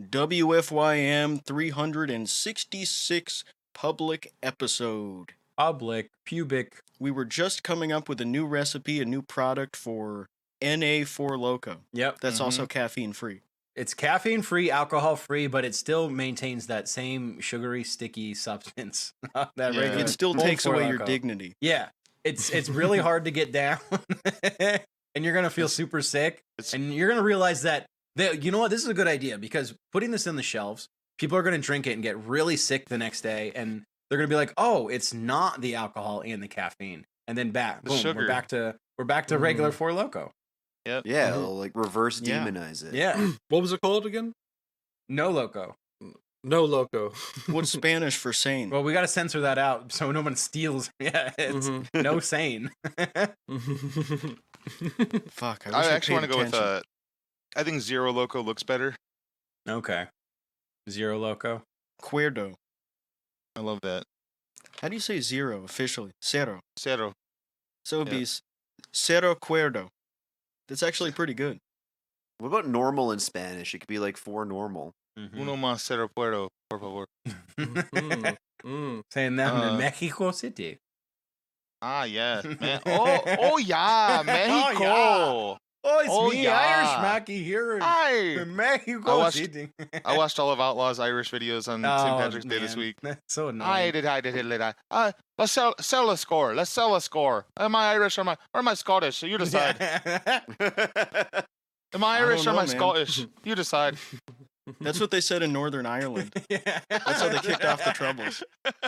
WFYM 366 public episode. Public, pubic. We were just coming up with a new recipe, a new product for Four Loko. Yep. That's also caffeine free. It's caffeine free, alcohol free, but it still maintains that same sugary, sticky substance. Regular It still old takes Four away your Loko. dignity. Yeah. It's really hard to get down. And you're going to feel super sick. And you're going to realize that, you know what, this is a good idea, because putting this in the shelves, people are going to drink it and get really sick the next day. And they're going to be like, oh, it's not the alcohol and the caffeine. And then sugar. we're back to regular Four Loko. Yep. Yeah, it'll like reverse demonize it. Yeah. What was it called again? No Loco. No Loco. What's Spanish for sane? Well, we got to censor that out so no one steals. Yeah, it's no sane. Fuck, I actually want to to go with I think Zero Loco looks better. Okay. Zero Loco. Cuerdo. I love that. How do you say zero officially? Cero. Zero. So it'd be Cero Cuerdo. That's actually pretty good. What about normal in Spanish? It could be like four normal. Uno más cero puedo, por favor. Saying that in Mexico City. Ah, yes. Man. Oh, yeah. Mexico. Oh, it's me, yeah. Irish Mackie here in Mexico City. I watched all of Outlaw's Irish videos on St. Patrick's Day this week. That's so I annoying. did. Let's sell a score. Let's sell a score. Am I Irish or am I Scottish? So you decide. Am I Irish or am I Scottish? You decide. That's what they said in Northern Ireland. That's how they kicked off the Troubles.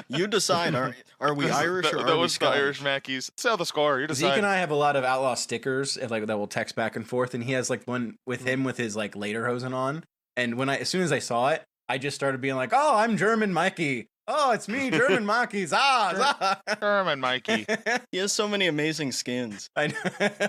You decide. Are we Irish or are we Those the Scottish? Irish Mackies. Sell the score. You decide. Zeke and I have a lot of Outlaw stickers like that we'll text back and forth, and he has like one with him with his like lederhosen on. And as soon as I saw it, I just started being like, "Oh, I'm German Mikey. Oh, it's me, German Mikey's. German Mikey." He has so many amazing skins. I know.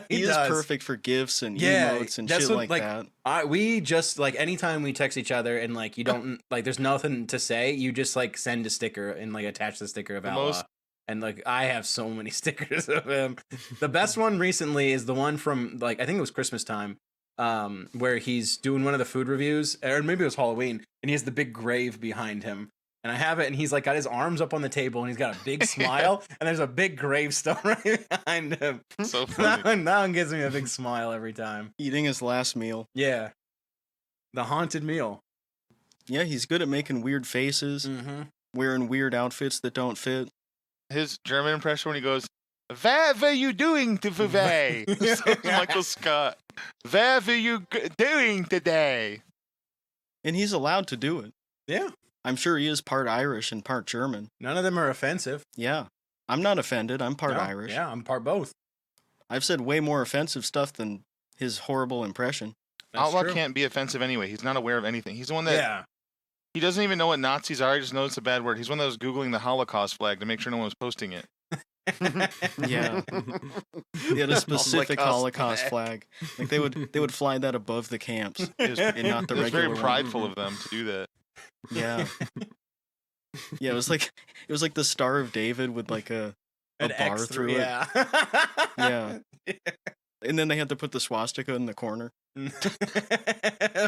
He is does. perfect for gifs and Yeah, emotes and that's shit what, like that. We just like anytime we text each other and like you don't like there's nothing to say, you just like send a sticker and like attach the sticker of Outlaw. And like I have so many stickers of him. The best one recently is the one from like I think it was Christmas time, where he's doing one of the food reviews, or maybe it was Halloween, and he has the big grave behind him. And I have it, and he's like got his arms up on the table, and he's got a big smile, and there's a big gravestone right behind him. So funny. That one gives me a big smile every time. Eating his last meal. Yeah. The haunted meal. Yeah, he's good at making weird faces, wearing weird outfits that don't fit. His German impression when he goes, "What were you doing today?" Michael Scott. What were you doing today? And he's allowed to do it. Yeah. I'm sure he is part Irish and part German. None of them are offensive. Yeah. I'm not offended. I'm part Irish. Yeah, I'm part both. I've said way more offensive stuff than his horrible impression. That's Outlaw true. can't be offensive anyway. He's not aware of anything. He's the one that Yeah. he doesn't even know what Nazis are. He just knows it's a bad word. He's one that was Googling the Holocaust flag to make sure no one was posting it. Yeah. He had a specific Holocaust flag. Like they would fly that above the camps and not the It was regular very one. prideful of them to do that. Yeah. Yeah, it was like the Star of David with like a An bar X through it. Yeah. Yeah. And then they had to put the swastika in the corner.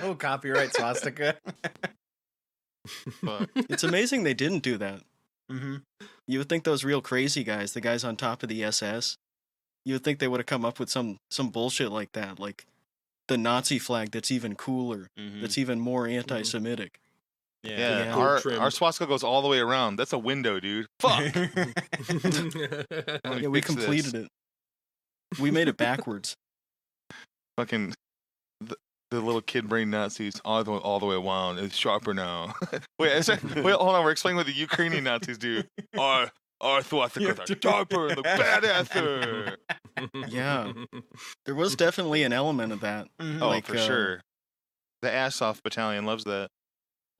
Oh, copyright swastika. But It's amazing they didn't do that. Mm-hmm. You would think those real crazy guys, the guys on top of the SS, you would think they would have come up with some bullshit like that, like the Nazi flag that's even cooler, that's even more anti-Semitic. yeah, Yeah. our swastika goes all the way around. That's a window, dude. Fuck. Yeah, we completed it. We made it backwards. Fucking the little kid brain Nazis all the way around. It's sharper now. Wait, hold on. We're explaining what the Ukrainian Nazis do. Our swastikas are sharper and look badasser. Yeah. There was definitely an element of that. Oh, Like, for sure. The ass off battalion loves that.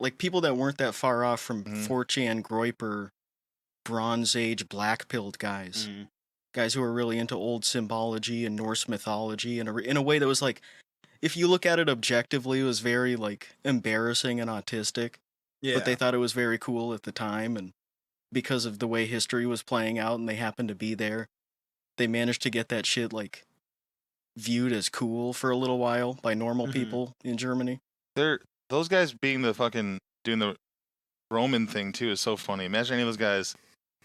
Like people that weren't that far off from 4chan Groiper, Bronze Age black-pilled guys. Guys who were really into old symbology and Norse mythology in a way that was like, if you look at it objectively, it was very like embarrassing and autistic. Yeah. But they thought it was very cool at the time, and because of the way history was playing out and they happened to be there, they managed to get that shit like viewed as cool for a little while by normal people in Germany. The those guys being the fucking doing the Roman thing too is so funny. Imagine any of those guys.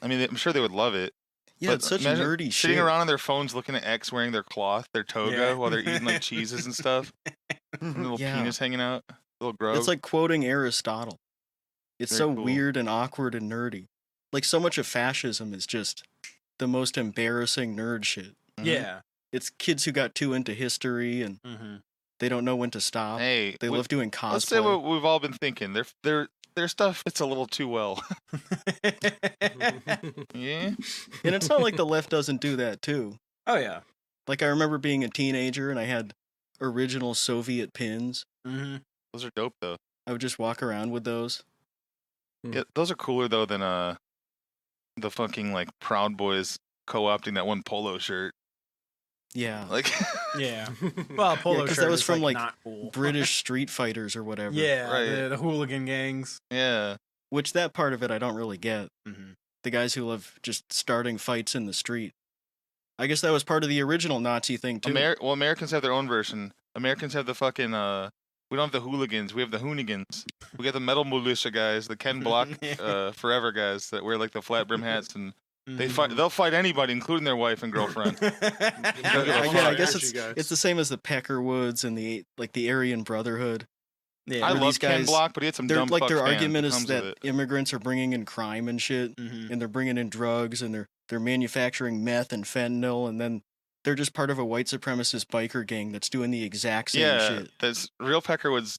I mean, I'm sure they would love it. Yeah, But it's such imagine nerdy sitting shit. around on their phones looking at X wearing their cloth, their toga, Yeah. while they're eating like cheeses and stuff. Little Yeah. penis hanging out. Little grove. It's like quoting Aristotle. It's Very so cool. weird and awkward and nerdy. Like so much of fascism is just the most embarrassing nerd shit. Mhm. Yeah. It's kids who got too into history and Mm-hmm. they don't know when to stop. Hey, They love doing cosplay. let's say what we've all been thinking. Their stuff fits a little too well. Yeah. And it's not like the left doesn't do that too. Oh yeah. Like I remember being a teenager and I had original Soviet pins. Mm-hmm. Those are dope though. I would just walk around with those. Yeah, those are cooler though than the fucking like Proud Boys co-opting that one polo shirt. Yeah. Like Yeah. Well, polo 'cause shirt that was is, from, like, not cool. British street fighters or whatever. Yeah, Right. the hooligan gangs. yeah. Which that part of it I don't really get. Mm-hmm. The guys who love just starting fights in the street. I guess that was part of the original Nazi thing too. Well, Americans have their own version. Americans have the fucking we don't have the hooligans, we have the hoonigans. We got the metal militia guys, the Ken Block forever guys that wear like the flat brim hats and they'll fight anybody, including their wife and girlfriend. I guess Energy guys. it's the same as the Peckerwoods and the Aryan Brotherhood. Yeah. I Where love these Ken guys- Block, but he had some Their dumb like fuck their fans argument is comes that with it. immigrants are bringing in crime and shit, Mm-hmm. and they're bringing in drugs and they're manufacturing meth and fentanyl, and then they're just part of a white supremacist biker gang that's doing the exact same Yeah, shit. that's real Peckerwoods.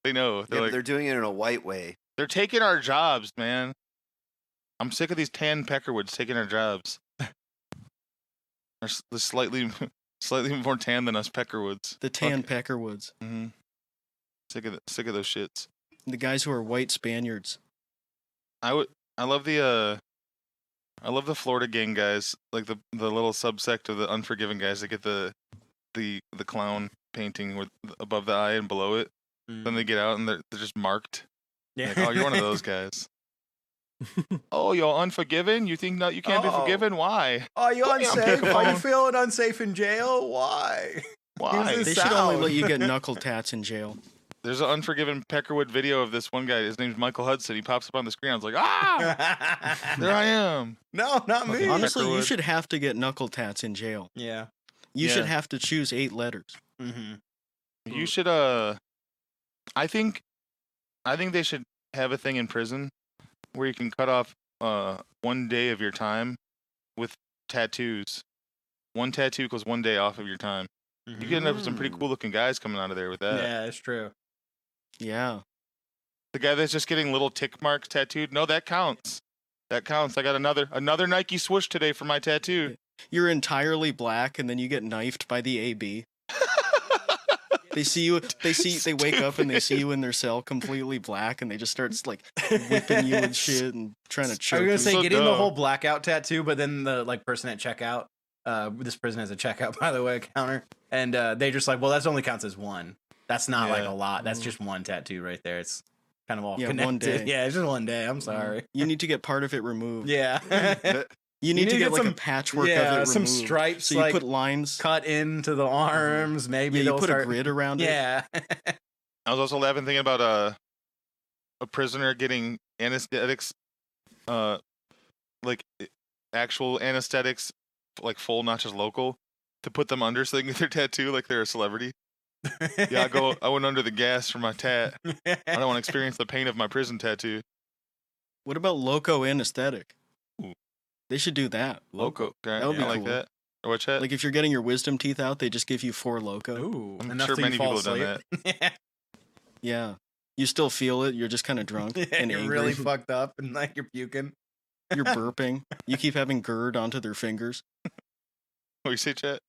They know. Yeah, They're but like they're doing it in a white way. they're taking our jobs, man. I'm sick of these tan Peckerwoods taking our jobs. They're slightly more tan than us Peckerwoods. The tan Peckerwoods, Mm-hmm. Sick of those shits. the guys who are white Spaniards. I love the Florida gang guys, like the little subsect of the Unforgiven guys that get the clown painting with above the eye and below it. Then they get out and they're just marked. Yeah. Like, oh, you're one of those guys. Oh, you're unforgiven? You think you can't be Oh. forgiven? Why? Are you Put me on unsafe? Are you speakerphone. feeling unsafe in jail? Why? Why? Here's They the should only sound. let you get knuckle tats in jail. There's an Unforgiven Peckerwood video of this one guy. His name's Michael Hudson. He pops up on the screen. I was like, ah, there I am. No, not me. Honestly, you Peckerwood. should have to get knuckle tats in jail. Yeah. You Yeah. should have to choose 8 letters. Mm-hmm. You should I think they should have a thing in prison where you can cut off 1 day of your time with tattoos. One tattoo equals 1 day off of your time. You could end up with some pretty cool looking guys coming out of there with that. Yeah, it's true. Yeah. The guy that's just getting little tick marks tattooed. No, that counts. That counts. I got another Nike swoosh today for my tattoo. You're entirely black and then you get knifed by the AB. They see you. They wake up and they see you in their cell completely black, and they just start like whipping you and shit and trying to I choke was gonna you. say So getting the dumb. whole blackout tattoo, but then the person at checkout. This prison has a checkout, by the way, counter, and they just like, well, that only counts as one. That's not like Yeah. a lot. That's just one tattoo right there. It's kind of all Yeah, connected. one day. Yeah, it's just one day. I'm sorry. You need to get part of it removed. Yeah. You need to get like some- a patchwork yeah, of it some removed. stripes, So you like, put lines. Cut into the arms. Maybe Yeah, you they'll put start. a grid around it. Yeah. I was also laughing thinking about a prisoner getting anesthetics, like actual anesthetics, like full, not just local, to put them under so they can get their tattoo like they're a celebrity. Yeah, I went under the gas for my tat. I don't want to experience the pain of my prison tattoo. What about loco anesthetic? Ooh. They should do that. Loco. Okay, That would be I like cool. that. Or what's that? Like if you're getting your wisdom teeth out, they just give you 4 loco. Ooh, I'm enough sure to many fall people have done asleep. Yeah. You still feel it. You're just kind of drunk and you're angry. really fucked up and like you're puking. You're burping. You keep having GERD onto their fingers. What you say, chat?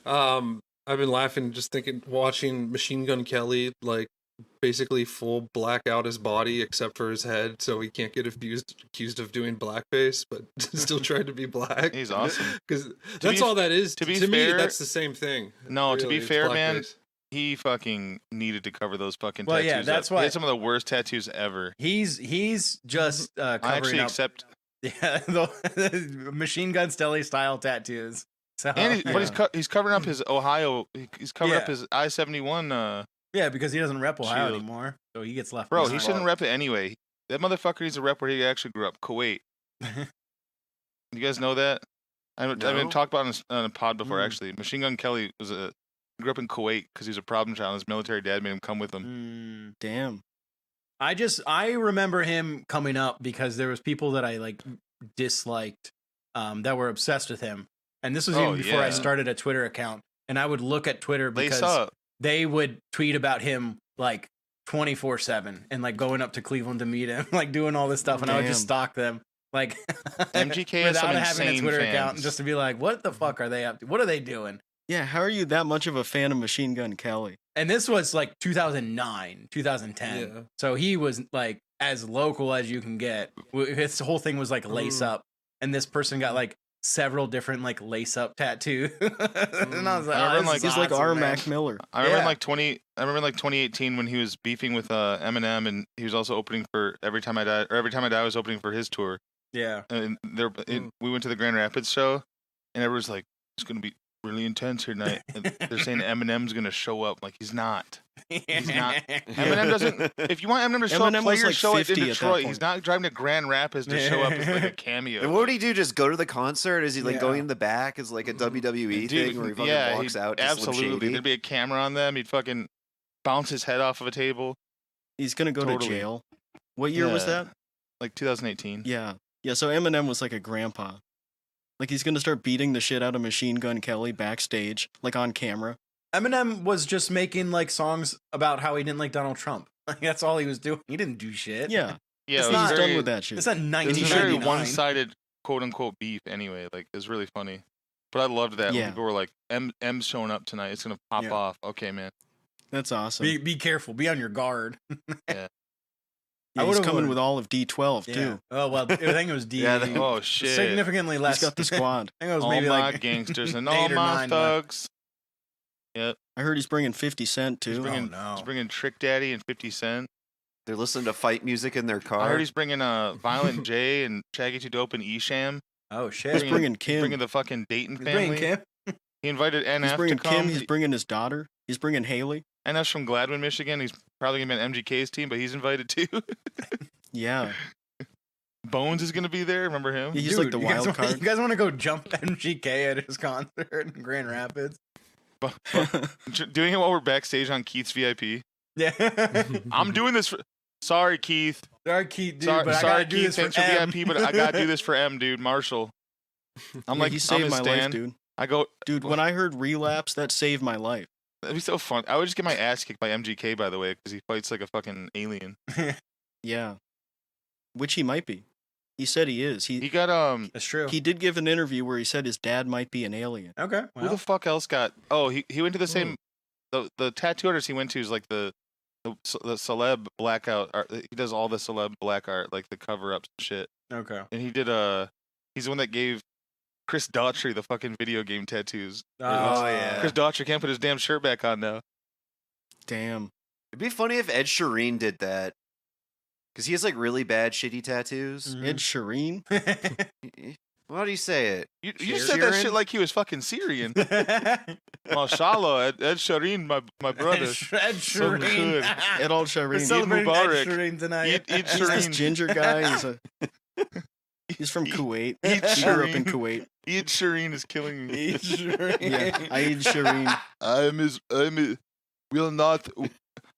I've been laughing just watching Machine Gun Kelly like basically full black out his body except for his head, so he can't get accused of doing blackface, but still trying to be black. He's awesome. Because that's be- all that is. to be to me, fair- that's the same thing. No, to be It's fair, man, blackface. he fucking needed to cover those fucking Well, tattoos. yeah, that's up. why- He had some of the worst tattoos ever. He's just I covering actually up. accept. Yeah, the Machine Gun Stelly style tattoos. So, And but Yeah. he's covering up his Ohio. He's covering up Yeah. his I-71 Yeah, because he doesn't rep Ohio Shield. anymore, so he gets left. Bro, behind. he shouldn't rep it anyway. That motherfucker needs to rep where he actually grew up, Kuwait. You guys know that? I've been talked about on a pod before, actually. Machine Gun Kelly grew up in Kuwait because he was a problem child. His military dad made him come with him. Damn. I remember him coming up because there was people that I like disliked that were obsessed with him. And this was even before I started a Twitter account. And I would look at Twitter because they would tweet about him like 24/7 and like going up to Cleveland to meet him, like doing all this stuff. And I would just stalk them. Like MGK has some without having a insane Twitter fans. account, and just to be like, what the fuck are they up to? What are they doing? Yeah, how are you that much of a fan of Machine Gun Kelly? And this was like 2009, 2010. Yeah. So he was like as local as you can get. His whole thing was like lace up. And this person got like several different like lace up tattoos. And I was like, I remember, he's like our Mac Miller. I remember in like 2018 when he was beefing with Eminem, and he was also opening for Every Time I Die was opening for his tour. Yeah. And we went to the Grand Rapids show, and everyone's like, it's gonna be really intense here tonight. And they're saying Eminem's gonna show up. Like, he's not. He's not. Eminem doesn't. If you want Eminem to show up, play your show in Detroit. He's not driving to Grand Rapids to show up as like a cameo. And what would he do? Just go to the concert? Is he like going in the back as like a WWE thing where he fucking walks out? Absolutely. There'd be a camera on them. He'd fucking bounce his head off of a table. He's gonna go to jail. What year was that? Like 2018. Yeah. Yeah, so Eminem was like a grandpa. Like, he's gonna start beating the shit out of Machine Gun Kelly backstage, like on camera. Eminem was just making like songs about how he didn't like Donald Trump. Like, that's all he was doing. He didn't do shit. Yeah. Yeah, he's done with that shit. It's not It's a 1999. very one-sided, quote-unquote, beef anyway. Like, it's really funny. But I loved that when people were like, M's showing up tonight. It's going to pop off. Okay, man. That's awesome. Be careful. Be on your guard. Yeah. Yeah, he's coming with all of D12, too. Oh, well, I think it was D. Oh, shit. Significantly less. He's got the squad. I think it was all maybe my like gangsters and all my thugs. Yep. I heard he's bringing 50 Cent, too. He's bringing Trick Daddy and 50 Cent. They're listening to fight music in their car. I heard he's bringing Violent J and Shaggy 2 Dope and Esham. Oh, shit. He's bringing Kim. He's bringing the fucking Dayton He's family. bringing Kim. He invited NF He's bringing to come. Kim. He's bringing his daughter. He's bringing Haley. NF's from Gladwin, Michigan. He's probably going to be on MGK's team, but he's invited too. Yeah. Bones is going to be there. Remember him? He's like the wild card. You guys want to go jump MGK at his concert in Grand Rapids? Doing it while we're backstage on Keith's VIP. Yeah. I'm doing this for... Sorry, Keith. Sorry, Keith, dude, sorry, but I gotta do Keith. this Thanks for for M. VIP, but I got to do this for M, dude. Marshall. I'm like, he saved my life, dude. I go... Dude, when I heard Relapse, that saved my life. That'd be so fun. I would just get my ass kicked by MGK, by the way, because he fights like a fucking alien. Yeah. Which he might be. He said he is. He got That's true. He did give an interview where he said his dad might be an alien. Okay. Who the fuck else got? Oh, he went to the same. The tattoo artist he went to is like the celeb blackout art. He does all the celeb black art, like the cover ups and shit. Okay. And he did he's the one that gave Chris Daughtry the fucking video game tattoos. Oh yeah. Chris Daughtry can't put his damn shirt back on now. Damn. It'd be funny if Ed Sheeran did that. Because he has like really bad, shitty tattoos. Ed Sheeran? Well, how do you say it? You said that shit like he was fucking Syrian. Mashallah, Ed Sheeran, my brother. Ed Sheeran. Ed Al Sheeran. We're celebrating Ed Mubarak. Sheeran tonight. Eid He's this Sheeran. ginger guy. He's from Kuwait. Eid He grew up in Sheeran. Kuwait. Eid Sheeran is killing me. Ed Sheeran. Yeah, Eid Sheeran.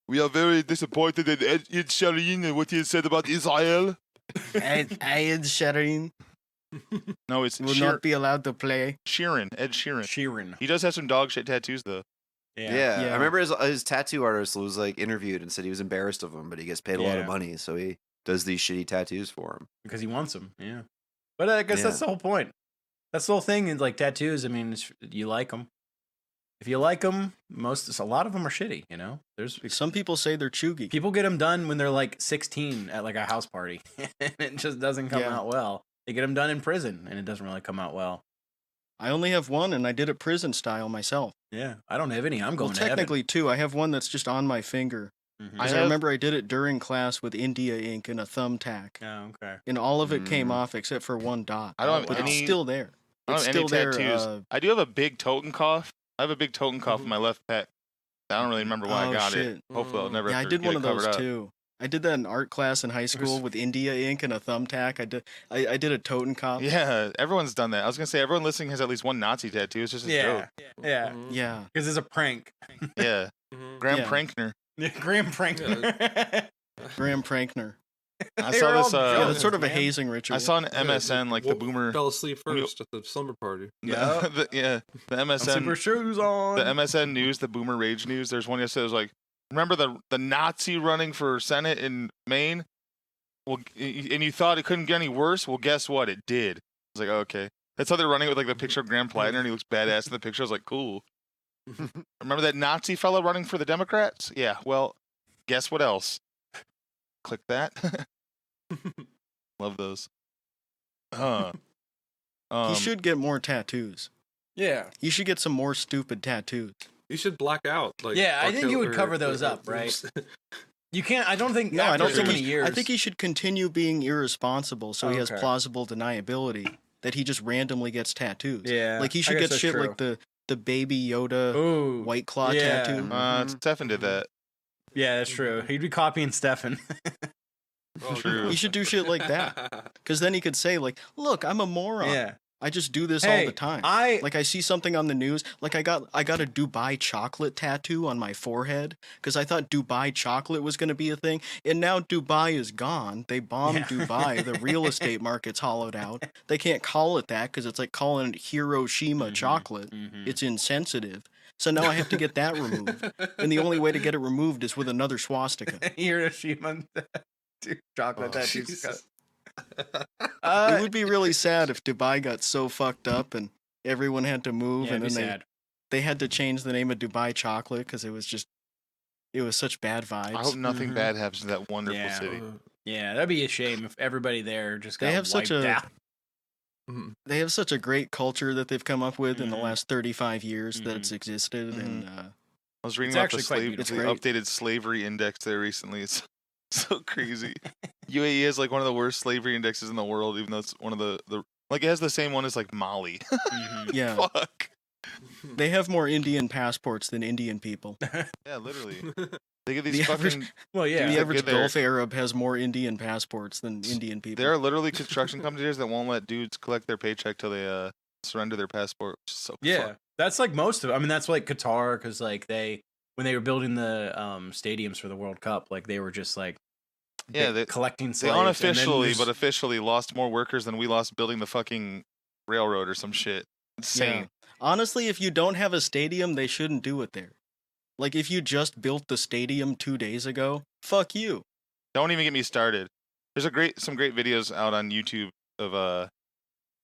We are very disappointed in Ed Sheeran and what he said about Israel. Eid Sheeran No, it's will not be allowed to play. Sheeran. Ed Sheeran. Sheeran. He does have some dog shit tattoos though. Yeah. Yeah. I remember his tattoo artist was like interviewed and said he was embarrassed of him, but he gets paid a lot of money, so he does these shitty tattoos for him. Because he wants them. Yeah. But I guess that's the whole point. That's the whole thing. In like tattoos, I mean, you like them. If you like them, a lot of them are shitty. You know, there's Some people say they're chuggy. people get them done when they're like 16 at like a house party, and it just doesn't come out well. They get them done in prison, and it doesn't really come out well. I only have one, and I did it prison style myself. Yeah, I don't have any. I'm going Well, to heaven. technically, two. I have one that's just on my finger. Mhm. Because I remember I did it during class with India ink and a thumbtack. Oh, okay. And all of it came off except for one dot. I don't have But any- it's still there. I don't It's have any still there. tattoos. I do have a big Totenkopf. I have a big Totenkopf in my left pec. I don't really remember why I got it. Hopefully, I'll never. Yeah, have I to did get one it of those covered up. too. I did that in art class in high school with India ink and a thumbtack. I did a Totenkopf. Yeah, everyone's done that. I was gonna say everyone listening has at least one Nazi tattoo. It's just a joke. Yeah. Yeah. Because it's a prank. Yeah, Graham Yeah. Prankner. Graham Prankner. Graham Prankner. I They saw were this. all Yeah, jokes, that's sort of a man. hazing ritual. I saw an MSN like the boomer. Fell asleep when you- first at the slumber party. Yeah. the MSN. Super shoes on. The MSN news, the Boomer Rage news. There's one yesterday. It was like, remember the Nazi running for Senate in Maine? Well, and you thought it couldn't get any worse. Well, guess what? It did. I was like, oh, okay. That's how they're running with like the picture of Graham Plattner, and he looks badass in the picture. I was like, cool. Remember that Nazi fellow running for the Democrats? Yeah. Well, guess what else? Click that. Love those. He should get more tattoos. Yeah. You should get some more stupid tattoos. You should black out. Like, Yeah, I think you would or- cover those up, right? You can't. I don't think. No, I after don't so think many he, years. I think he should continue being irresponsible so he has Okay. plausible deniability that he just randomly gets tattoos. Yeah. Like he I should guess get that's shit true. like the baby Yoda Ooh. White Claw Yeah. tattoo. Stefan did that. Yeah, that's true. He'd be copying Stefan. Oh, True. He should do shit like that. Because then he could say, like, look, I'm a moron. Yeah. I just do this Hey, all the time. I Like I see something on the news, like I got a Dubai chocolate tattoo on my forehead because I thought Dubai chocolate was going to be a thing, and now Dubai is gone. They bombed Yeah. Dubai. The real estate market's hollowed out. They can't call it that because it's like calling it Hiroshima chocolate. It's insensitive. So now I have to get that removed, and the only way to get it removed is with another swastika. Hiroshima chocolate tattoo. Jesus. It would be really sad if Dubai got so fucked up and everyone had to move, Yeah, and it'd be then sad. they had to change the name of Dubai chocolate because it was such bad vibes. I hope nothing Mhm. bad happens to that wonderful Yeah. city. Yeah, that'd be a shame if everybody there just got They have wiped such a- out. They have such a great culture that they've come up with in the Mhm. last 35 years that Mhm. it's existed, and I was reading It's about the, actually quite slave, beautiful. the It's updated slavery index there recently. It's so crazy. UAE has like one of the worst slavery indexes in the world, even though it's one of the like it has the same one as like Mali. Mhm. yeah, Fuck. they have more Indian passports than Indian people. Yeah, literally. They get these The average- fucking. Well, yeah. the they're average good there. Gulf Arab has more Indian passports than Indian people. There are literally construction companies that won't let dudes collect their paycheck till they surrender their passport. Which is so Yeah, fucked. that's like most of it. I mean, that's like Qatar because like when they were building the stadiums for the World Cup, like they were just like Yeah, they collecting They slaves. and then unofficially, there's- but officially lost more workers than we lost building the fucking railroad or some shit. Insane. Yeah. Honestly, if you don't have a stadium, they shouldn't do it there. Like if you just built the stadium 2 days ago, fuck you. Don't even get me started. There's some great videos out on YouTube of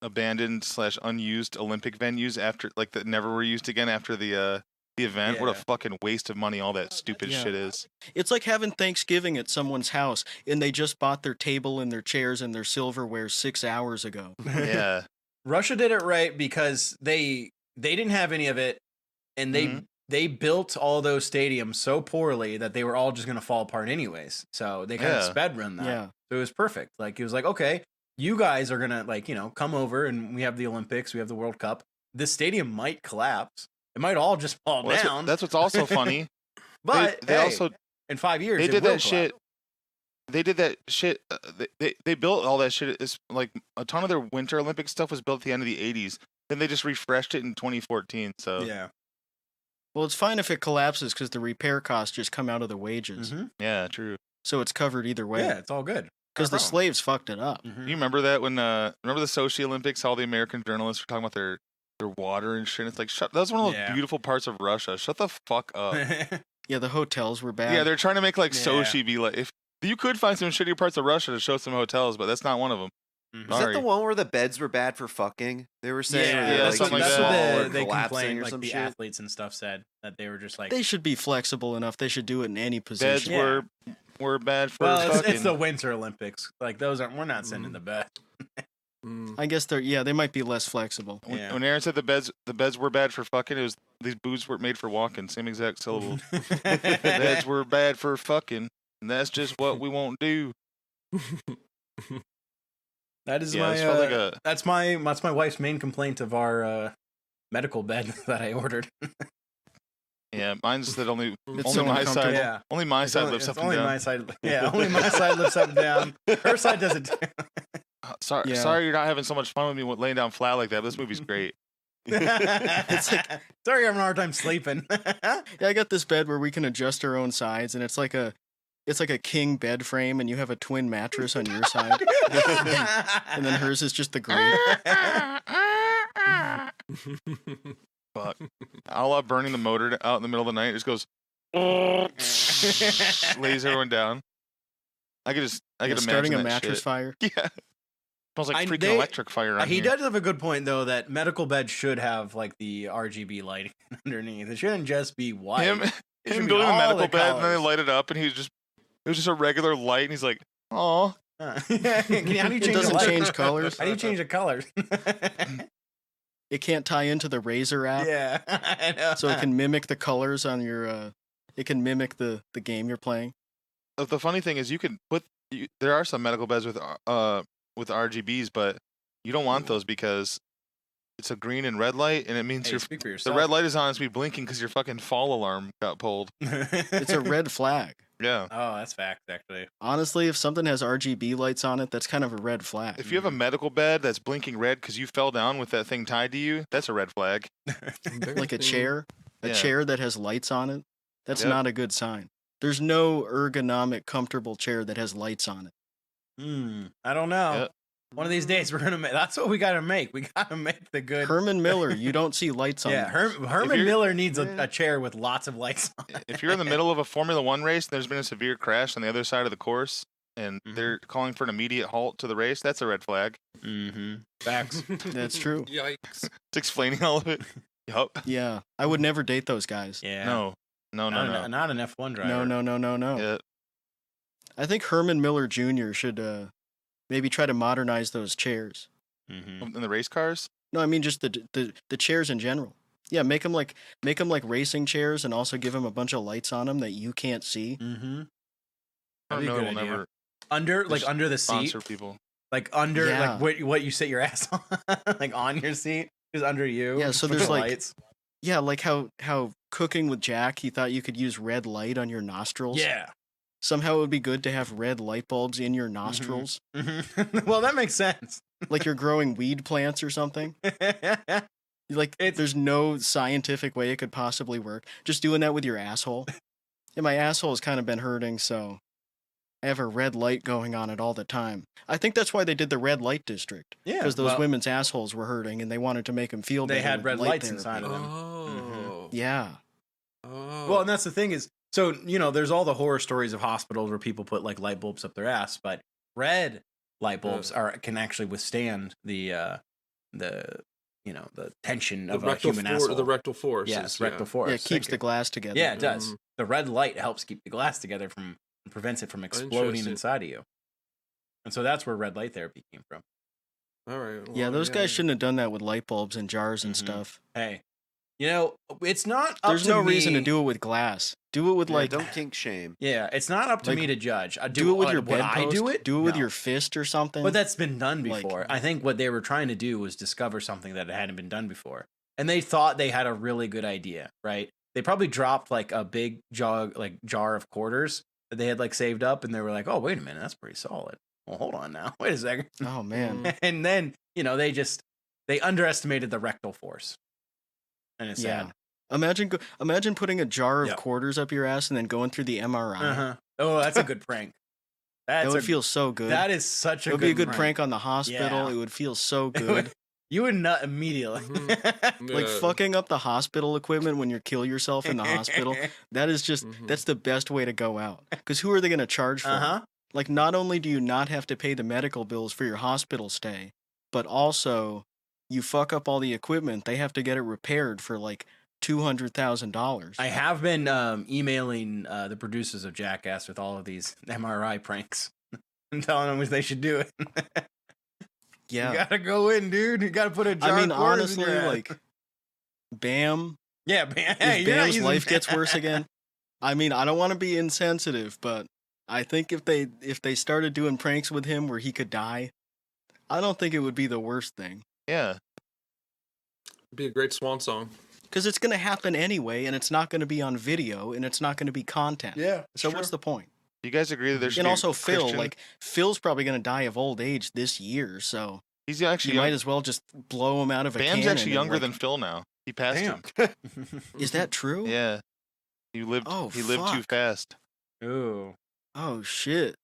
abandoned / unused Olympic venues after like that never were used again after the event. What a Yeah. fucking waste of money all that stupid Yeah. shit is. It's like having Thanksgiving at someone's house and they just bought their table and their chairs and their silverware 6 hours ago. Yeah. Russia did it right because they didn't have any of it, and Mhm. they built all those stadiums so poorly that they were all just gonna fall apart anyways. So they kind of Yeah. sped run that. Yeah. So it was perfect. Like it was like, okay, you guys are gonna like come over, and we have the Olympics, we have the World Cup. This stadium might collapse. It might all just fall Well, down. that's what's also funny. but they hey, also in 5 years they it did will that shit. collapse. They did that shit. They built all that shit. It's like a ton of their Winter Olympic stuff was built at the end of the '80s. Then they just refreshed it in 2014. So Yeah. Well, it's fine if it collapses because the repair costs just come out of the wages. Mhm. yeah, true. So it's covered either way. Yeah, it's all good. Because the problem. slaves fucked it up. Mhm. You remember that when remember the Sochi Olympics? All the American journalists were talking about their water and shit. It's like shut. That was one of those Yeah. beautiful parts of Russia. Shut the fuck up. Yeah, the hotels were bad. Yeah, they're trying to make like Yeah. Sochi be like if you could find some shittier parts of Russia to show some hotels, but that's not one of them. Mhm. Was that Sorry. the one where the beds were bad for fucking? They were saying Yeah, where they, that's like, something too like small that. or they collapsing complained, or like some the shit. athletes and stuff said that they were just like, They should be flexible enough. They should do it in any Beds position. Yeah. were bad for well, fucking. it's the Winter Olympics. Like those aren't. We're not sending the best. Mm. I guess they might be less flexible. when, Yeah. when Aaron said the beds were bad for fucking, it was these boots were made for walking. Same exact syllable. Beds were bad for fucking, and that's just what we won't do. That is Yeah, my. this felt like a That's my wife's main complaint of our medical bed that I ordered. Yeah, mine's that only It's so my side. uncomfortable. Yeah. Only my It's side only, lifts it's up and only down. my side. Yeah, only my side lifts up and down. Her side doesn't. Sorry, Yeah. sorry, you're not having so much fun with me laying down flat like that. This movie's great. It's like, sorry, I'm having a hard time sleeping. yeah, I got this bed where we can adjust our own sides, and it's like a king bed frame, and you have a twin mattress on your side, and then hers is just the grate. Fuck. I love burning the motor out in the middle of the night. It just goes, lays everyone down. I could imagine Starting a that mattress shit. fire. Yeah. Smells like freaking they- electric fire on He here. does have a good point though that medical beds should have like the RGB lighting underneath. It shouldn't just be white. Him It should him be building a all medical the bed, and then they colors. light it up, and it was just a regular light, and he's like, "Oh, How do you change It doesn't the light? change colors. How do you change the colors? It can't tie into the Razer app, yeah, I know. so it can mimic the colors on your. It can mimic the game you're playing. The funny thing is, you can put. There are some medical beds with RGBs, but you don't want those because it's a green and red light, and it means Hey, speak for the yourself. red light is on. It's be blinking because your fucking fall alarm got pulled. It's a red flag. Yeah. Oh, that's fact, actually. Honestly, if something has RGB lights on it, that's kind of a red flag. If you have a medical bed that's blinking red because you fell down with that thing tied to you, that's a red flag. Like a chair Yeah. that has lights on it, that's Yep. not a good sign. There's no ergonomic, comfortable chair that has lights on it. I don't know. Yep. One of these days we're gonna make. That's what we gotta make. We gotta make the good. Herman Miller, you don't see lights on yeah, it. Herman you're- Miller needs a chair with lots of lights on it. If you're in the middle of a Formula One race and there's been a severe crash on the other side of the course and they're calling for an immediate halt to the race, that's a red flag. Mm-hmm. Facts. That's true. Yikes. It's explaining all of it. Yup. Yeah, I would never date those guys. Yeah. No. Not an F1 driver. No. Yeah. I think Herman Miller Jr. should maybe try to modernize those chairs. Mm-hmm. In the race cars? No, I mean just the chairs in general. Yeah, make them like racing chairs, and also give them a bunch of lights on them that you can't see. Mm-hmm. I That'd be a know good we'll idea. never Under the seat, sponsor people. like under Yeah. like what you sit your ass on, like on your seat, just under you. Yeah, so with there's the like- lights. Yeah, like how cooking with Jack, he thought you could use red light on your nostrils. Yeah. Somehow it would be good to have red light bulbs in your nostrils, Mhm. Well, that makes sense. like you're growing weed plants or something. Like, there's no scientific way it could possibly work. Just doing that with your asshole. And my asshole has kind of been hurting, so I have a red light going on it all the time. I think that's why they did the red light district. Yeah, Because those well, women's assholes were hurting, and they wanted to make them feel they better had with red light lights therapy. inside of them. Oh. Yeah. Oh. Well, and that's the thing is, so there's all the horror stories of hospitals where people put like light bulbs up their ass, but red light bulbs can actually withstand the tension the of a rectal human for- asshole. the rectal force. Yes, is- rectal force. Yeah, it keeps the glass together. Yeah, it does. Mhm. The red light helps keep the glass together prevents it from exploding Interesting. inside of you. And so that's where red light therapy came from. All right. Yeah, well, those guys shouldn't have done that with light bulbs and jars and Mhm. stuff. Hey, it's not up There's to no me. reason to do it with glass. Do it with Yeah, like don't kink shame. Yeah, it's not up to Like, me to judge. I do it with your would bedpost. I do it? Do it with No. your fist or something. But that's been done Like- before. I think what they were trying to do was discover something that hadn't been done before. And they thought they had a really good idea, right? They probably dropped like a big jar of quarters that they had like saved up, and they were like, "Oh, wait a minute, that's pretty solid." Well, hold on now. Wait a second. Oh man. And then, they underestimated the rectal force. And it's Yeah. sad. Imagine putting a jar of Yep. quarters up your ass and then going through the MRI. Uh-huh. Oh, that's a good prank. That would feel so good. That is such a it would good be a good prank on the hospital. Yeah. It would feel so It good. would- You would nut immediately. Like Yeah. fucking up the hospital equipment when you kill yourself in the hospital. That is just Mhm. that's the best way to go out. Because who are they going to charge for? it? Uh-huh. Like, not only do you not have to pay the medical bills for your hospital stay, but also you fuck up all the equipment. They have to get it repaired for like $200,000. I have been emailing the producers of Jackass with all of these MRI pranks and telling them they should do it. Yeah. You gotta go in, dude. You gotta put a jar I mean, of quarters honestly, in your ass. like, Bam. yeah, man. Hey, If you're not Bam's using life gets worse again, I mean, I don't want to be insensitive, but I think if they started doing pranks with him where he could die, I don't think it would be the worst thing. Yeah. Be a great swan song. Because it's going to happen anyway, and it's not going to be on video, and it's not going to be content. Yeah. So what's the point? Do you guys agree that there's And also Phil, like Phil's probably going to die of old age this year, so he's actually you might as well just blow him out of a cannon. Bam's actually younger like, than Phil now. He passed him. Is that true? Yeah. He lived too fast. Ooh. Oh shit.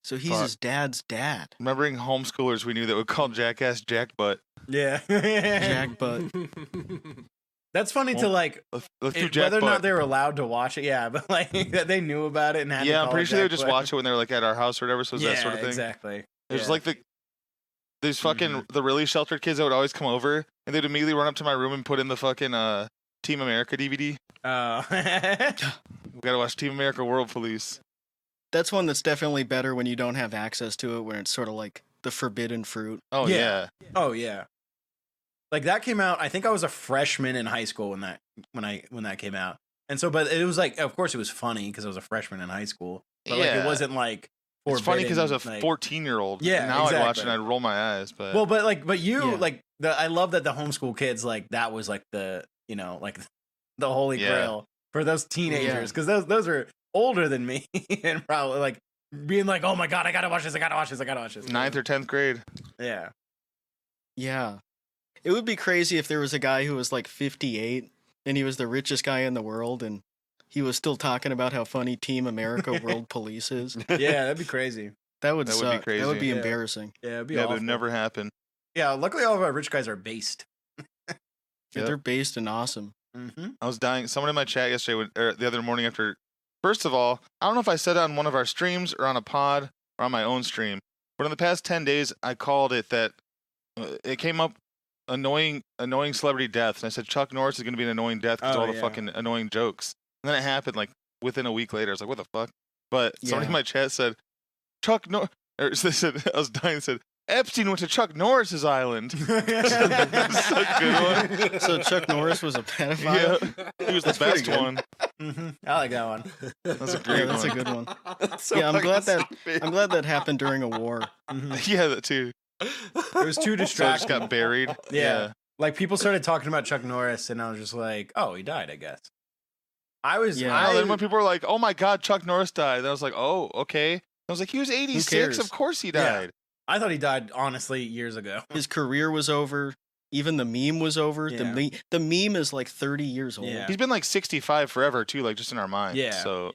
So he's Fuck. his dad's dad. Remembering homeschoolers we knew that would call Jackass Jackbutt. Yeah. Jack Butt. That's funny to like Let's do whether or Jackbutt. not they were allowed to watch it. Yeah, but like that they knew about it and had to Yeah, I'm call pretty it sure they would just Jackbutt. watch it when they were like at our house or whatever. So it's Yeah, that sort of thing. exactly. There's Yeah. like these fucking the really sheltered kids that would always come over and they'd immediately run up to my room and put in the fucking Team America DVD. Oh. We gotta watch Team America World Police. That's one that's definitely better when you don't have access to it, when it's sort of like the forbidden fruit. Oh Yeah. yeah. Oh yeah. Like that came out. I think I was a freshman in high school when that came out. And so, but it was like, of course, it was funny because I was a freshman in high school. But like, it wasn't like. It's funny because I was a forbidden, like- 14-year-old. Yeah, Now I'd watch it exactly. and I'd roll my eyes. But Well, but you Yeah. like I love that the homeschool kids like that was like the like the holy Yeah. grail for those teenagers because those are older than me and probably like being like, oh my god, I gotta watch this, I gotta watch this, I gotta watch this. 9th or 10th grade. Yeah. Yeah. It would be crazy if there was a guy who was like 58 and he was the richest guy in the world and he was still talking about how funny Team America World Police is. Yeah, that'd be crazy. That would That would suck. be That would be crazy. Yeah. embarrassing. Yeah, it'd be Yeah, but awful. it would never happen. Yeah, luckily all of our rich guys are based. Yeah, they're based and awesome. Mm-hmm. I was dying. Someone in my chat yesterday, or the other morning after. First of all, I don't know if I said it on one of our streams or on a pod or on my own stream, but in the past 10 days, I called it that it came up annoying celebrity deaths, and I said Chuck Norris is going to be an annoying death because Oh, all the yeah. fucking annoying jokes. And then it happened like within a week later. I was like, what the fuck? But somebody in Yeah. my chat said Chuck Norris. Or they said I was dying. Said Epstein went to Chuck Norris's island. That's a good one. So Chuck Norris was a pedophile? Yeah, he was the That's pretty best good. one. Mm-hmm. I like that one. That's a Yeah, great that's one. a good one. So Yeah, I'm fucking glad that stupid. I'm glad that happened during a war. Mhm. Yeah, that too. It was too So it distracting. just got buried. Yeah. Like people started talking about Chuck Norris, and I was just like, "Oh, he died, I guess." I was, Yeah. Oh, then when people were like, "Oh my God, Chuck Norris died," I was like, "Oh, okay." I was like, "He was 86. cares? Of course he Yeah. died." I thought he died honestly years ago. His career was over. Even the meme was over. Yeah. The meme is like 30 years old. Yeah. He's been like 65 forever too, like just in our minds. Yeah. So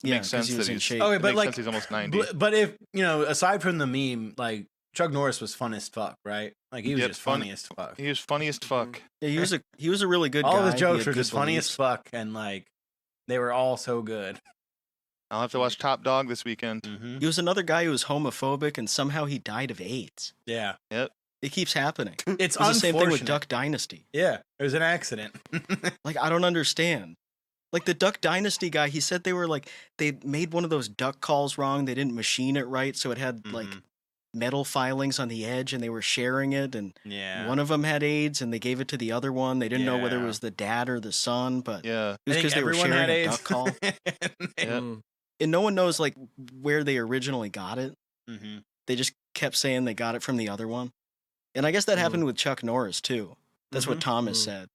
Yeah, makes sense he was that in he's. shape. Okay, it but makes like, sense he's almost 90. but if aside from the meme, like Chuck Norris was fun as fuck, right? Like he was Yep, just fun- funny as fuck. He was funny as fuck. Yeah, he was a really good guy. All his He jokes had were good just funny as beliefs. fuck, and like they were all so good. I'll have to watch Top Dog this weekend. Mm-hmm. He was another guy who was homophobic, and somehow he died of AIDS. Yeah, It keeps happening. it's It was the same thing with unfortunate. Duck Dynasty. Yeah, it was an accident. Like, I don't understand. Like, the Duck Dynasty guy, he said they made one of those duck calls wrong. They didn't machine it right, so it had, like, Mhm. metal filings on the edge, and they were sharing it, and Yeah, one of them had AIDS, and they gave it to the other one. They didn't know whether it Yeah. was the dad or the son, but Yeah. it was because they were sharing a duck call. Yeah. Mm. And no one knows, like, where they originally got it. Mm-hmm. They just kept saying they got it from the other one. And I guess that happened with Chuck Norris, too. That's what Thomas said.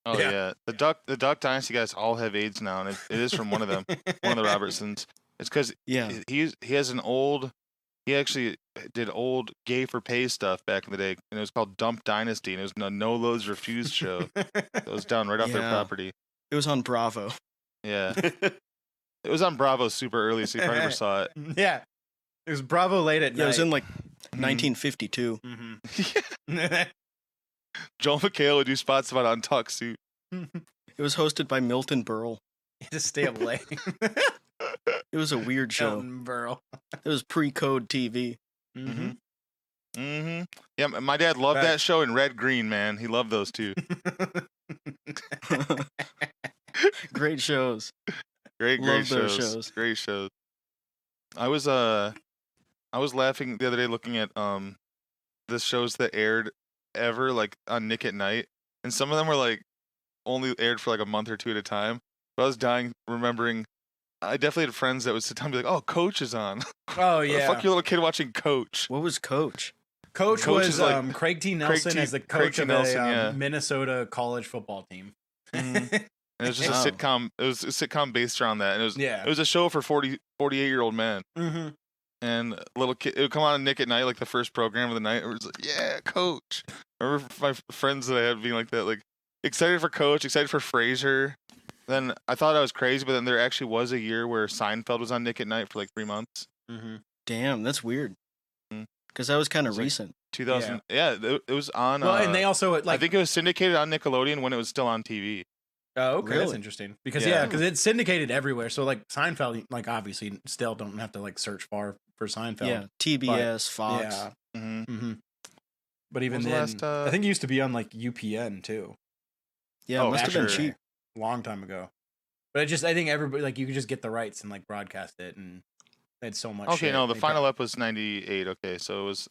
Oh Yeah. yeah. The Duck Dynasty guys all have AIDS now, and it is from one of them, one of the Robertsons. It's because Yeah. he has an old. He actually did old gay for pay stuff back in the day, and it was called Dump Dynasty, and it was a No Loads Refused show. It was down right off their Yeah. property. It was on Bravo. Yeah. It was on Bravo super early, so you probably never saw it. Yeah, it was Bravo late at Yeah, night. it was in, like, 1952. Mm-hmm. Joel McHale would do spots about Untucked Suit. It was hosted by Milton Berle. Just stay up late. It was a weird show. Elton Burl. It was pre-code TV. Mm-hmm. Mm-hmm. Yeah, my dad loved Right. that show in Red Green, man. He loved those two. Great shows. Great Love those shows. shows. Great shows. I was laughing the other day looking at the shows that aired ever, like on Nick at Night, and some of them were like only aired for like a month or two at a time. But I was dying remembering. I definitely had friends that would sit down and be like, "Oh, Coach is on." Oh yeah, Fuck your little kid watching Coach. What was Coach? Coach Coach was is like Craig T. Nelson as the coach T. of Nelson, a yeah. Minnesota college football team. Mhm. And it was just a sitcom. It was a sitcom based around that. And it was a show for 48-year-old men. Mm-hmm. And little kid, it would come on Nick at Night, like the first program of the night. It was like, yeah, Coach. I remember my friends that I had being like that, like excited for Coach, excited for Frasier. Then I thought I was crazy, but then there actually was a year where Seinfeld was on Nick at Night for like 3 months. Mm-hmm. Damn, that's weird. Mhm. Because that was kind of Like recent. 2000. Yeah, it was on. Well, and they also like. I think it was syndicated on Nickelodeon when it was still on TV. Oh, okay, that's Really? interesting. Because Yeah. because it's syndicated everywhere. So like Seinfeld, like obviously still don't have to like search far for Seinfeld. Yeah, TBS, Fox. Yeah. Mm-hmm. Mm-hmm. But even was the then, last, I think it used to be on like UPN too. Yeah, it Oh, must have been sure. cheap. A long time ago. But I think everybody like you could just get the rights and like broadcast it, and they had so much. Okay, shit. no, the They final ep was 98. Okay, so it was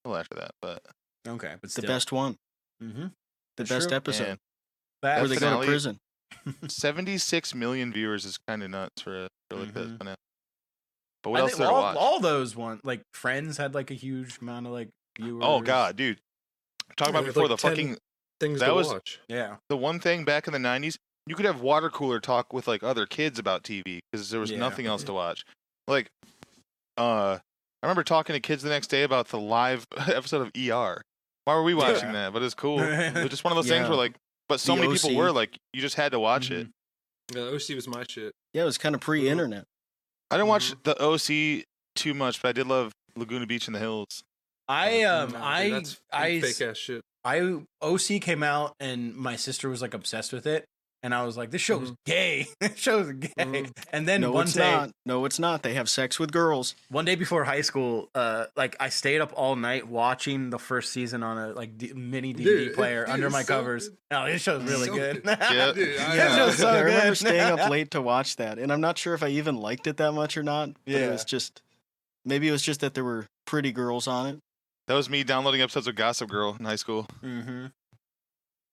a little after that, but Okay, but The still. best one. Mm-hmm. The That's best true. episode. man, That Where they go to finale- prison. 76 million viewers is kind of nuts for like that Mhm. finale. But what I else think did I watch? all those ones, like Friends, had like a huge amount of like viewers. Oh god, dude! Talking about Yeah, before like the 10 fucking Things that to was- watch. Yeah. the one thing back in the 90s, you could have water cooler talk with like other kids about TV because there was Yeah. nothing else to watch. Like, I remember talking to kids the next day about the live episode of ER. Why were we watching Yeah. that? But it's cool. It was just one of those things Yeah. where like, but so The many people OC. were like, you just had to watch Mhm. it. Yeah, OC was my shit. Yeah, it was kind of pre-internet. I didn't watch Mm-hmm. the OC too much, but I did love Laguna Beach in the Hills. No, dude, that's fake ass shit. OC came out and my sister was like obsessed with it, and I was like, this show's gay. This show's gay. Mhm. And then No, one it's day, not. No, it's not. They have sex with girls. one day before high school, like I stayed up all night watching the first season on a like mini DVD Dude, player dude, under it's my so covers. good. Oh, this show's really So good. good. Yeah. Dude, That show's so I remember good. staying up late to watch that, and I'm not sure if I even liked it that much or not. But Yeah. it was just maybe it was just that there were pretty girls on it. That was me downloading episodes of Gossip Girl in high school. Mm-hmm. It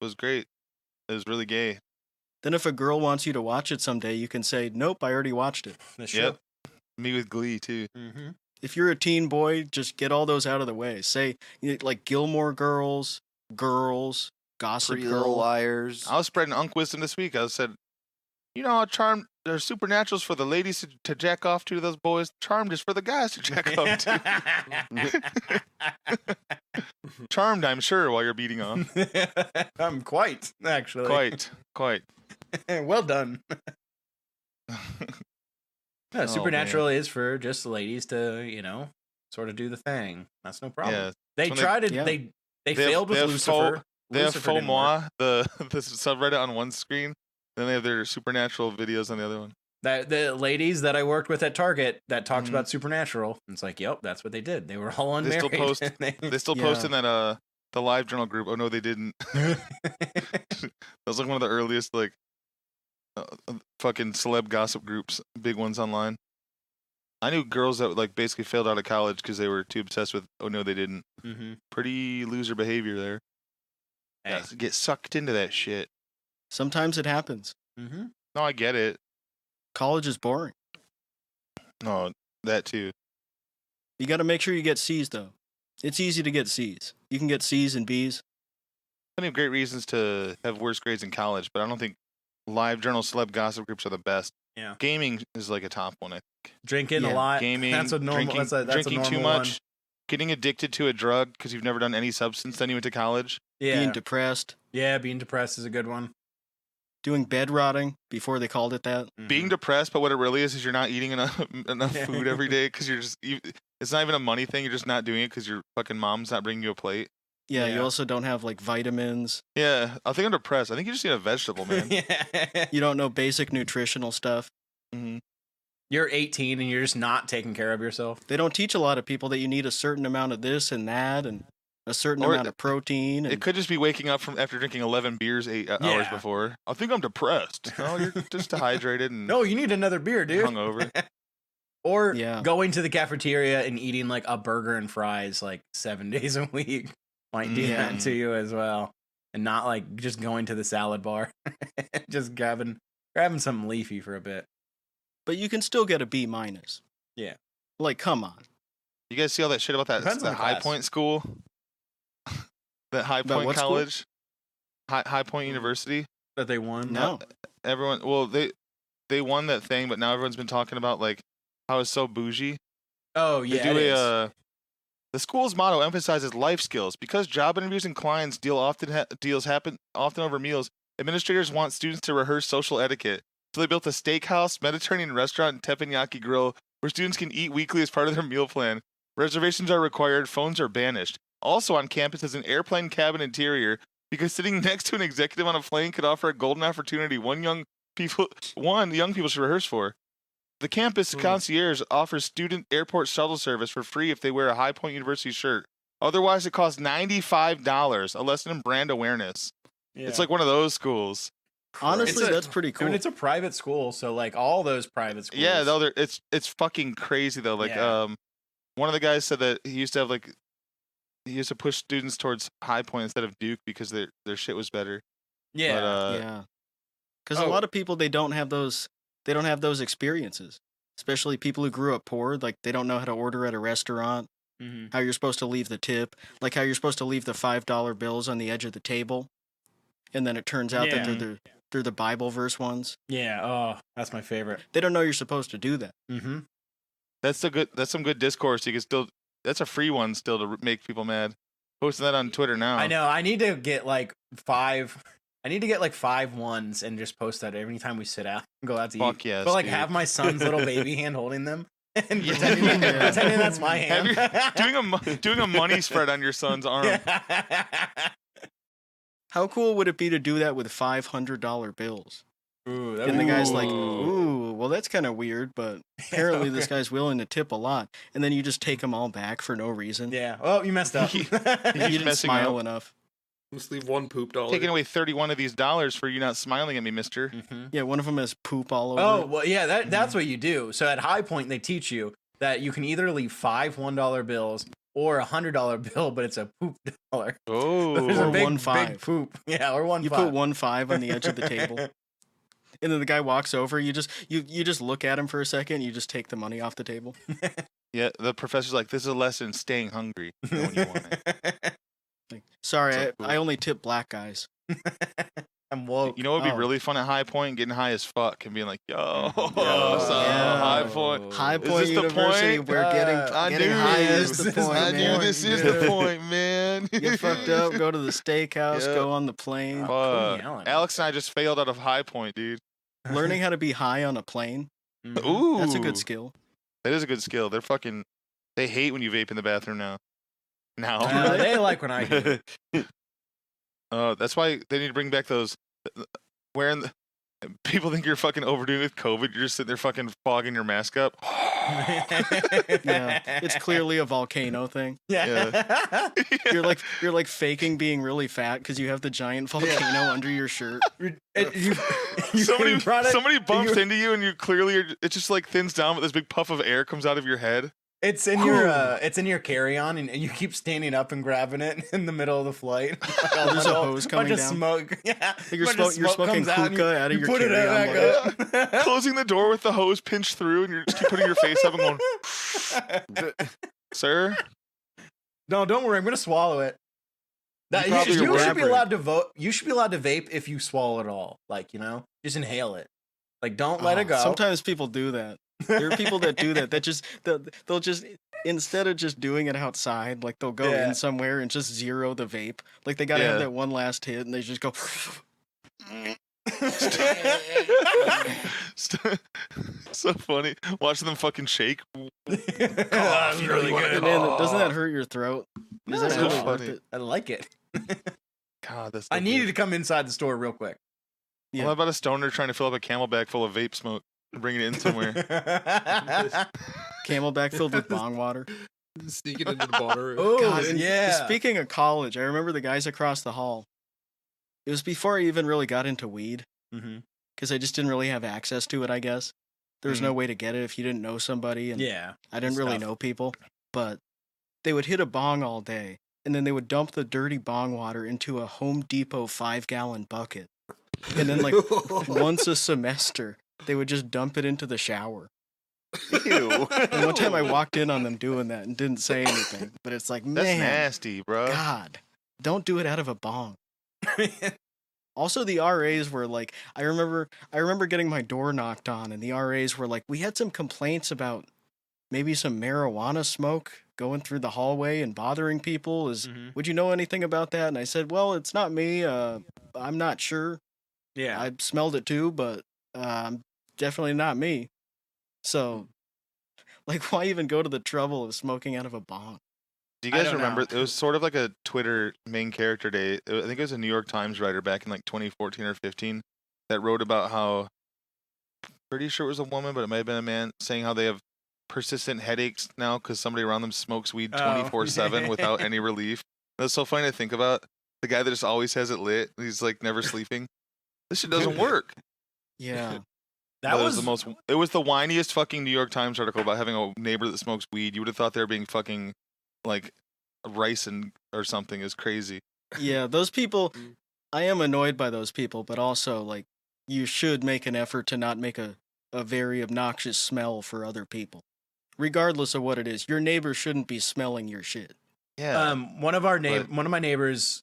was great. It was really gay. Then if a girl wants you to watch it someday, you can say, "Nope, I already watched it." That's Yep. Me with Glee too. Mm-hmm. If you're a teen boy, just get all those out of the way. Say like Gilmore Girls, Gossip Pretty Little Girl. Liars. I was spreading unk wisdom this week. I said, you know how charmed there's supernaturals for the ladies to jack off to those boys. Charmed is for the guys to jack off to. Charmed, I'm sure, while you're beating off. I'm quite actually Quite. well done. No, Oh, Supernatural is for just ladies to, sort of do the thing. That's no problem. Yeah. They when tried it. yeah. They They have- failed they with have faux- Lucifer. They have Lucifer Faux didn't work. Moi, the subreddit on one screen. Then they have their supernatural videos on the other one. The ladies that I worked with at Target that talked Mhm. about Supernatural. It's like, yep, that's what they did. They were all They unmarried. still post- and They still Yeah. post in that the live journal group. Oh no, they didn't. That was like one of the earliest like fucking celeb gossip groups, big ones online. I knew girls that like basically failed out of college because they were too obsessed with. Oh no, they didn't. Mhm. Pretty loser behavior there. Hey. Yeah, get sucked into that shit. Sometimes it happens. Mhm. No, I get it. College is boring. No, that too. You got to make sure you get C's though. It's easy to get C's. You can get C's and B's. Plenty of great reasons to have worse grades in college, but I don't think live journal celeb gossip groups are the best. Yeah. Gaming is like a top one. I think. Drinking a Yeah, lot. Gaming, That's a normal. drinking, that's a drinking too normal much, getting addicted to a drug because you've never done any substance, then you went to college. One. Yeah. Being depressed. Yeah. Being depressed is a good one. Doing bed rotting before they called it that. Being Mhm. depressed, but what it really is you're not eating enough food every day because it's not even a money thing. You're just not doing it because your fucking mom's not bringing you a plate. Yeah, Yeah. you also don't have like vitamins. Yeah, I think I'm depressed. I think you just need a vegetable, man. Yeah. You don't know basic nutritional stuff. hmm You're 18 and you're just not taking care of yourself. They don't teach a lot of people that you need a certain amount of this and that and a certain Or amount of protein. And It could just be waking up from after drinking 11 beers 8 hours Yeah. before. I think I'm depressed. No, you're just dehydrated and No, you need another beer, dude. hungover. Or Yeah. going to the cafeteria and eating like a burger and fries like 7 days a week might do Yeah. that to you as well. And not like just going to the salad bar, just grabbing something leafy for a bit. but you can still get a B minus. Yeah. Like, come on. You guys see all that shit about that Depends on the the High class. Point school? That High About Point what school? College? High Point University? That they won. No. Everyone, well, they won that thing, but now everyone's been talking about like how it's so bougie. Oh They yeah, do it is. the school's motto emphasizes life skills. Because job interviews and clients deals happen often over meals, administrators want students to rehearse social etiquette. So they built a steakhouse, Mediterranean restaurant, and teppanyaki grill where students can eat weekly as part of their meal plan. Reservations are required, phones are banished. Also on campus is an airplane cabin interior because sitting next to an executive on a plane could offer a golden opportunity young people should rehearse for. The campus concierge offers student airport shuttle service for free if they wear a High Point University shirt. Otherwise, it costs $95, a lesson in brand awareness. Yeah. It's like one of those schools. Honestly, It's a- that's pretty cool. I mean, it's a private school, so like all those private schools. Yeah, though it's fucking crazy though. Like Yeah. one of the guys said that he used to have he used to push students towards High Point instead of Duke because their shit was better. yeah. But, Yeah, because Oh. a lot of people they don't have those experiences. Especially people who grew up poor, like they don't know how to order at a restaurant, Mm-hmm. how you're supposed to leave the tip, like how you're supposed to leave the $5 bills on the edge of the table, and then it turns out that Yeah. they're the Bible verse ones. Yeah. Oh, that's my favorite. They don't know you're supposed to do that. Mm-hmm. that's some good discourse. You can still that's a free one still to make people mad. Posting that on Twitter now. I know. I need to get like 5. I need to get like 5 ones and just post that every time we sit out and go out to Fuck eat. yes, But like dude. have my son's little baby hand holding them and Yeah. pretending that's my Have hand. doing a money spread on your son's arm. Yeah. How cool would it be to do that with $500 bills? Ooh, that And the would- guy's like, Ooh. ooh, well, that's kind of weird, but apparently this guy's willing to tip a lot. And then you just take them all back for no reason. Yeah. Oh, you messed up. You He's didn't messing smile up. enough. Just leave one poop dollar. Taking away 31 of these dollars for you not smiling at me, mister. Mhm. Yeah, one of them has poop all over Oh, it. well, yeah, that's what you do. So at High Point, they teach you that you can either leave 5 $1 bills or a $100 bill, but it's a poop dollar. Oh, There's Or a big, 1 big 5. poop. Yeah, or 1 You 5. put 1 5 on the edge of the table. And then the guy walks over, you just look at him for a second, you just take the money off the table. yeah. The professor's like, this is a lesson in staying hungry. You know when you want it. Like, sorry, So I only tip black guys. I'm woke. You know what would be Oh. really fun at High Point? Getting high as fuck and being like, yo, Yo, so yeah. High Point. High Is Point this the University, point? where I getting knew high this. is the point, I knew man. this is Yeah. the point, man. Get fucked up, go to the steakhouse, Yep. go on the plane. Fuck. Allen. Alex and I just failed out of High Point, dude. Learning how to be high on a plane, Mhm. Ooh, that's a good skill. That is a good skill. They hate when you vape in the bathroom now. Now, They like when I do. that's why they need to bring back those. Wearing people think you're fucking overdoing it with COVID. You're just sitting there fucking fogging your mask up. Yeah, it's clearly a volcano thing. Yeah. You're like faking being really fat because you have the giant volcano under your shirt. You Somebody bumps into you and you clearly it just like thins down, but this big puff of air comes out of your head. It's in your carry-on, and you keep standing up and grabbing it in the middle of the flight. Like There's a hose coming bunch down. of smoke. Yeah, You're bunch of you're smoke smoking comes out and hookah out of you your put it carry-on back luggage. up. Closing the door with the hose pinched through, and you're just keep putting your face up and going, "Sir, No, don't worry. I'm gonna swallow it. That, You probably you should be elaborate. allowed to vote. You should be allowed to vape if you swallow it all. Like, just inhale it. Like, don't let Oh, it go. Sometimes people do that. There are people that do that. They'll just instead of just doing it outside, like they'll go Yeah. in somewhere and just zero the vape. Like they gotta Yeah. have that one last hit, and they just go. so funny watching them fucking shake." That's really good. Man, doesn't that hurt your throat? Is No, that no. really So worth funny. it? I like it. God, that's. I so needed good. to come inside the store real quick. Yeah. What about a stoner trying to fill up a Camelback full of vape smoke and bring it in somewhere? Camelback filled with bong water. Sneak it into the bar. Oh, God, and yeah. Speaking of college, I remember the guys across the hall. It was before I even really got into weed Mm-hmm. because I just didn't really have access to it. I guess there was no way to get it if you didn't know somebody, and Yeah. I didn't really Stuff. know people. But they would hit a bong all day, and then they would dump the dirty bong water into a Home Depot 5-gallon bucket, and then like once a semester they would just dump it into the shower. Ew. And one time I walked in on them doing that and didn't say anything. But it's like, That's man, nasty, bro. God, don't do it out of a bong. Also, the RAs were like, I remember getting my door knocked on, and the RAs were like, we had some complaints about maybe some marijuana smoke going through the hallway and bothering people. Would you know anything about that? And I said, well, it's not me. I'm not sure. Yeah. I smelled it too, but definitely not me. So, like, why even go to the trouble of smoking out of a bong? Do you I guys don't remember? know. It was sort of like a Twitter main character day. I think it was a New York Times writer back in like 2014 or 15 that wrote about how, pretty sure it was a woman, but it might have been a man, saying how they have persistent headaches now because somebody around them smokes weed 24/7 without any relief. That's so funny to think about. The guy that just always has it lit. He's like never sleeping. This shit doesn't work. Yeah. That But was it was the whiniest fucking New York Times article about having a neighbor that smokes weed. You would have thought they were being fucking like rice and or something. Is crazy. Yeah, those people, I am annoyed by those people, but also, like, you should make an effort to not make a very obnoxious smell for other people. Regardless of what it is, your neighbor shouldn't be smelling your shit. Yeah. one of my neighbors,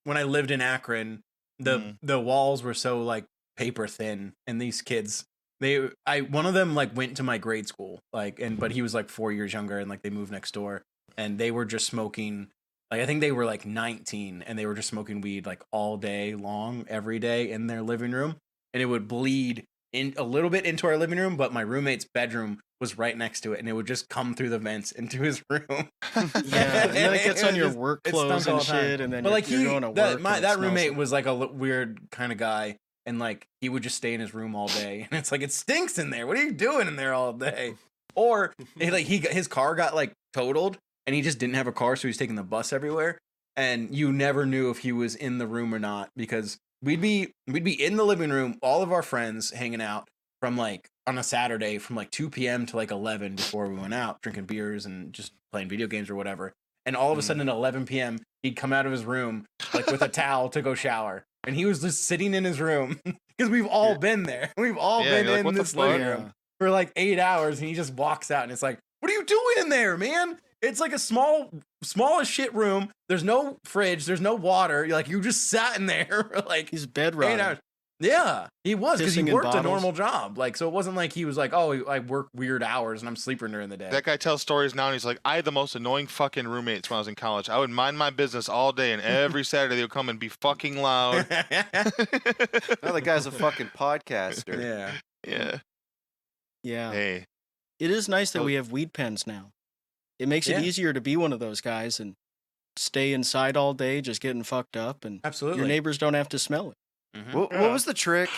when I lived in Akron, the walls were so like paper thin, and these kids, one of them like went to my grade school, like, but he was like 4 years younger, and like they moved next door, and they were just smoking, like, I think they were like 19, and they were just smoking weed like all day long, every day in their living room, and it would bleed in a little bit into our living room, but my roommate's bedroom was right next to it, and it would just come through the vents into his room. Yeah, and then it gets on your work It clothes stunk all and the time. shit, and then But like you're going to work. that roommate was like a weird kind of guy, and like he would just stay in his room all day, and it's like, it stinks in there. What are you doing in there all day? Or his car got like totaled, and he just didn't have a car, so he was taking the bus everywhere, and you never knew if he was in the room or not, because we'd be in the living room, all of our friends hanging out from like on a Saturday from like 2 p.m. to like 11 before we went out drinking beers and just playing video games or whatever. And all of a sudden at 11 p.m. he'd come out of his room like with a towel to go shower, and he was just sitting in his room because we've all been there. We've all been you're like, in "What the this living fuck?" room for like 8 hours, and he just walks out, and it's like, what are you doing in there, man? It's like a small as shit room. There's no fridge. There's no water. You're like, you just sat in there for like He's bed 8 rotting. hours. Yeah, he was, because he Pissing in worked a bottles. normal job. Like, so it wasn't like he was like, oh, I work weird hours and I'm sleeping during the day. That guy tells stories now, and he's like, I had the most annoying fucking roommates when I was in college. I would mind my business all day, and every Saturday they would come and be fucking loud. Now the guy's a fucking podcaster. Yeah. Yeah. Yeah. Hey. It is nice that Oh. we have weed pens now. It makes it easier to be one of those guys and stay inside all day just getting fucked up, and Absolutely. your neighbors don't have to smell it. Mhm. What was the trick?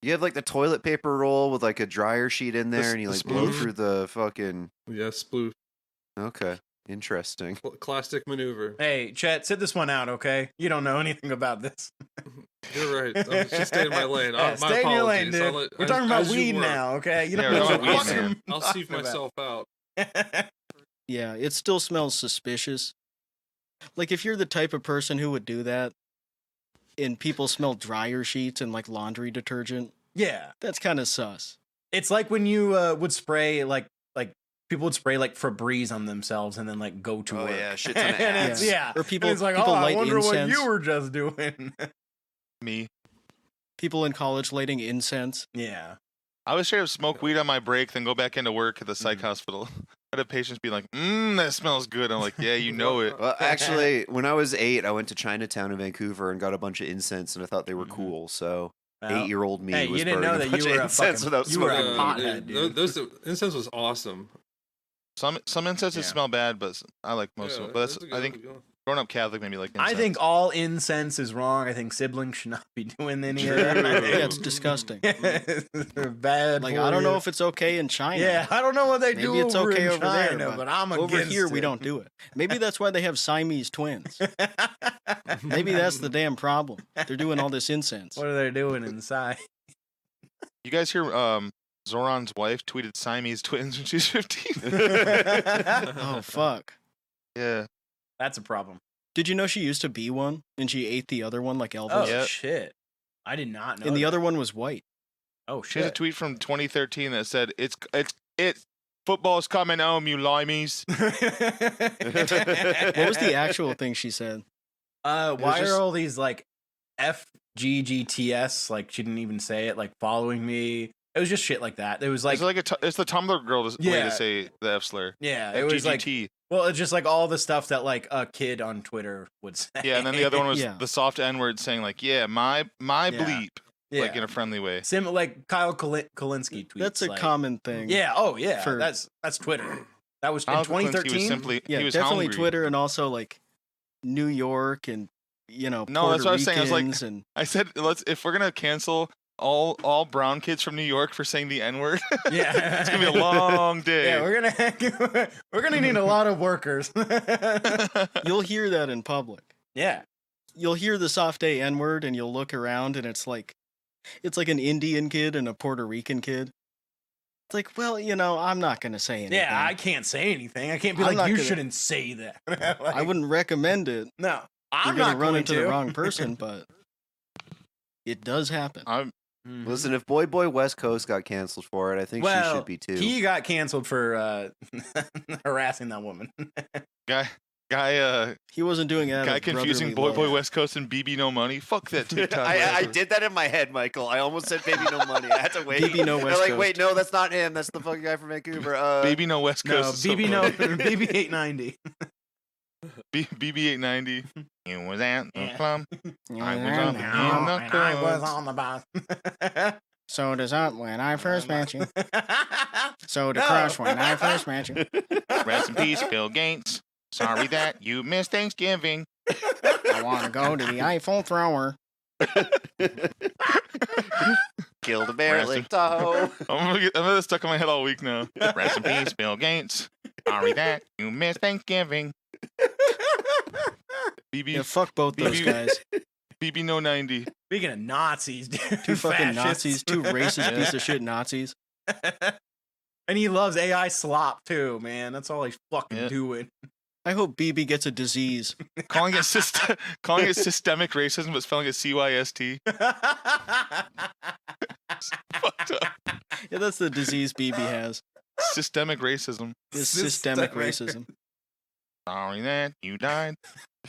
You have like the toilet paper roll with like a dryer sheet in there, and you the like blow sploof? through the fucking. Yeah, sploof. Okay, interesting. Classic maneuver. Hey, Chet, sit this one out, okay? You don't know anything about this. You're right. I should stay in my lane. Yeah, My stay in your lane, apologies. dude. I'll let- We're as- talking about as you weed were. now, okay? You Yeah, don't we're know talking what about the weed, fuck man. I'm I'll sieve talking about. myself out. Yeah, it still smells suspicious. Like, if you're the type of person who would do that, and people smell dryer sheets and like laundry detergent, Yeah. that's kind of sus. It's like when you would spray like people would spray like Febreze on themselves and then like go to Oh, work. yeah, shit ton of And ass. it's, yeah. Or people- And it's like, people oh, I light wonder what incense. you were just doing. Me. People in college lighting incense. Yeah. I would straight up smoke weed on my break, then go back into work at the psych hospital. I'd have patients be like, that smells good. I'm like, yeah, you know it. Well, actually, when I was 8, I went to Chinatown in Vancouver and got a bunch of incense, and I thought they were cool. So, Well, 8-year-old me hey, was you didn't burning know a that bunch you of were a incense fucking- without you were a smoking. pothead, dude. Those incense was awesome. Some incenses Yeah. smell bad, but I like most of them. But that's, a I think growing up Catholic made me like incense. I think all incense is wrong. I think siblings should not be doing any of that. Yeah, it's disgusting. They're bad. Like, for I don't know you. if it's okay in China. Yeah, I don't know what they do Maybe it's over okay in over there, China, but I'm over against here we it. don't do it. Maybe that's why they have Siamese twins. Maybe that's the damn problem. They're doing all this incense. What are they doing inside? You guys hear Zoran's wife tweeted Siamese twins when she's 15? Oh, fuck. Yeah. That's a problem. Did you know she used to be one and she ate the other one like Elvis? Oh Yep. shit! I did not know. And the that. other one was white. Oh She has a shit! tweet from 2013 that said, it's Football's coming home, you limeys. What was the actual thing she said? Why are all these like FGGTS, like she didn't even say it, like following me? It was just shit like that. It was like It's the Tumblr girl way to say the F slur. Yeah, it was like, well, it's just like all the stuff that like a kid on Twitter would say. Yeah, and then the other one was the soft N word saying like, my bleep, like in a friendly way. Like Kyle Kalinske tweets. That's a like, common thing. Yeah. Oh yeah. That's Twitter. That was in 2013. He was definitely hungry. Twitter, and also like New York, and no, Puerto that's what I was saying. I was like, and I said, if we're gonna cancel all brown kids from New York for saying the N word, yeah, it's gonna be a long day. Yeah, we're gonna need a lot of workers. You'll hear that in public. Yeah, you'll hear the soft A N word, and you'll look around, and it's like an Indian kid and a Puerto Rican kid. It's like, well, I'm not gonna say anything. Yeah, I can't say anything. I can't be like, you shouldn't say that. Like, I wouldn't recommend it. No, I'm not run into the wrong person, but it does happen. Listen, if Boy West Coast got canceled for it, I think she should be too. He got canceled for harassing that woman. Guy, he wasn't doing it. Guy confusing Boy West Coast and BB No Money. Fuck that TikTok. I did that in my head, Michael. I almost said Baby No Money. I had to wait. BB No West Coast. Wait, no, that's not him. That's the fucking guy from Vancouver. BB No West Coast. No, BB 890. BB 890. You was at the club. I was on the bus. So does that when I first met you. So the crush when I first met you. Rest in peace, Bill Gates. Sorry that you missed Thanksgiving. I want to go to the Eiffel Thrower. Kill the bear, Lake Tahoe. I'm gonna get stuck in my head all week now. Rest in peace, Bill Gates. Sorry that you missed Thanksgiving. BB, yeah, fuck both those guys. BB No 90. Speaking of Nazis, dude. Two fucking Nazis. Two racist piece of shit Nazis. And he loves AI slop too, man. That's all he's fucking doing. I hope BB gets a disease. calling it systemic racism, but spelling it CYST. Fucked up. Yeah, that's the disease BB has. Systemic racism. It's systemic racism. Sorry that you died.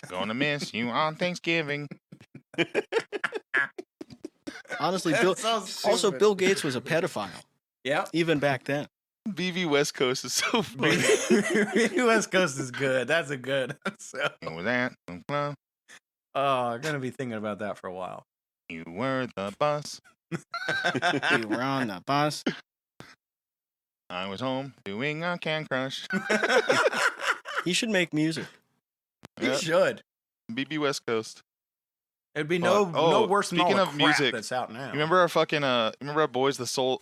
Gonna miss you on Thanksgiving. Honestly, Bill Gates was a pedophile. Yeah. Even back then. BB West Coast is so funny. BB West Coast is good. That's a good. What was that? Oh, I'm gonna be thinking about that for a while. You were the bus. You were on the bus. I was home doing a can crush. He should make music. He should. BB West Coast. It'd be no worse than all the crap music that's out now. You remember our fucking remember our boys, the Soul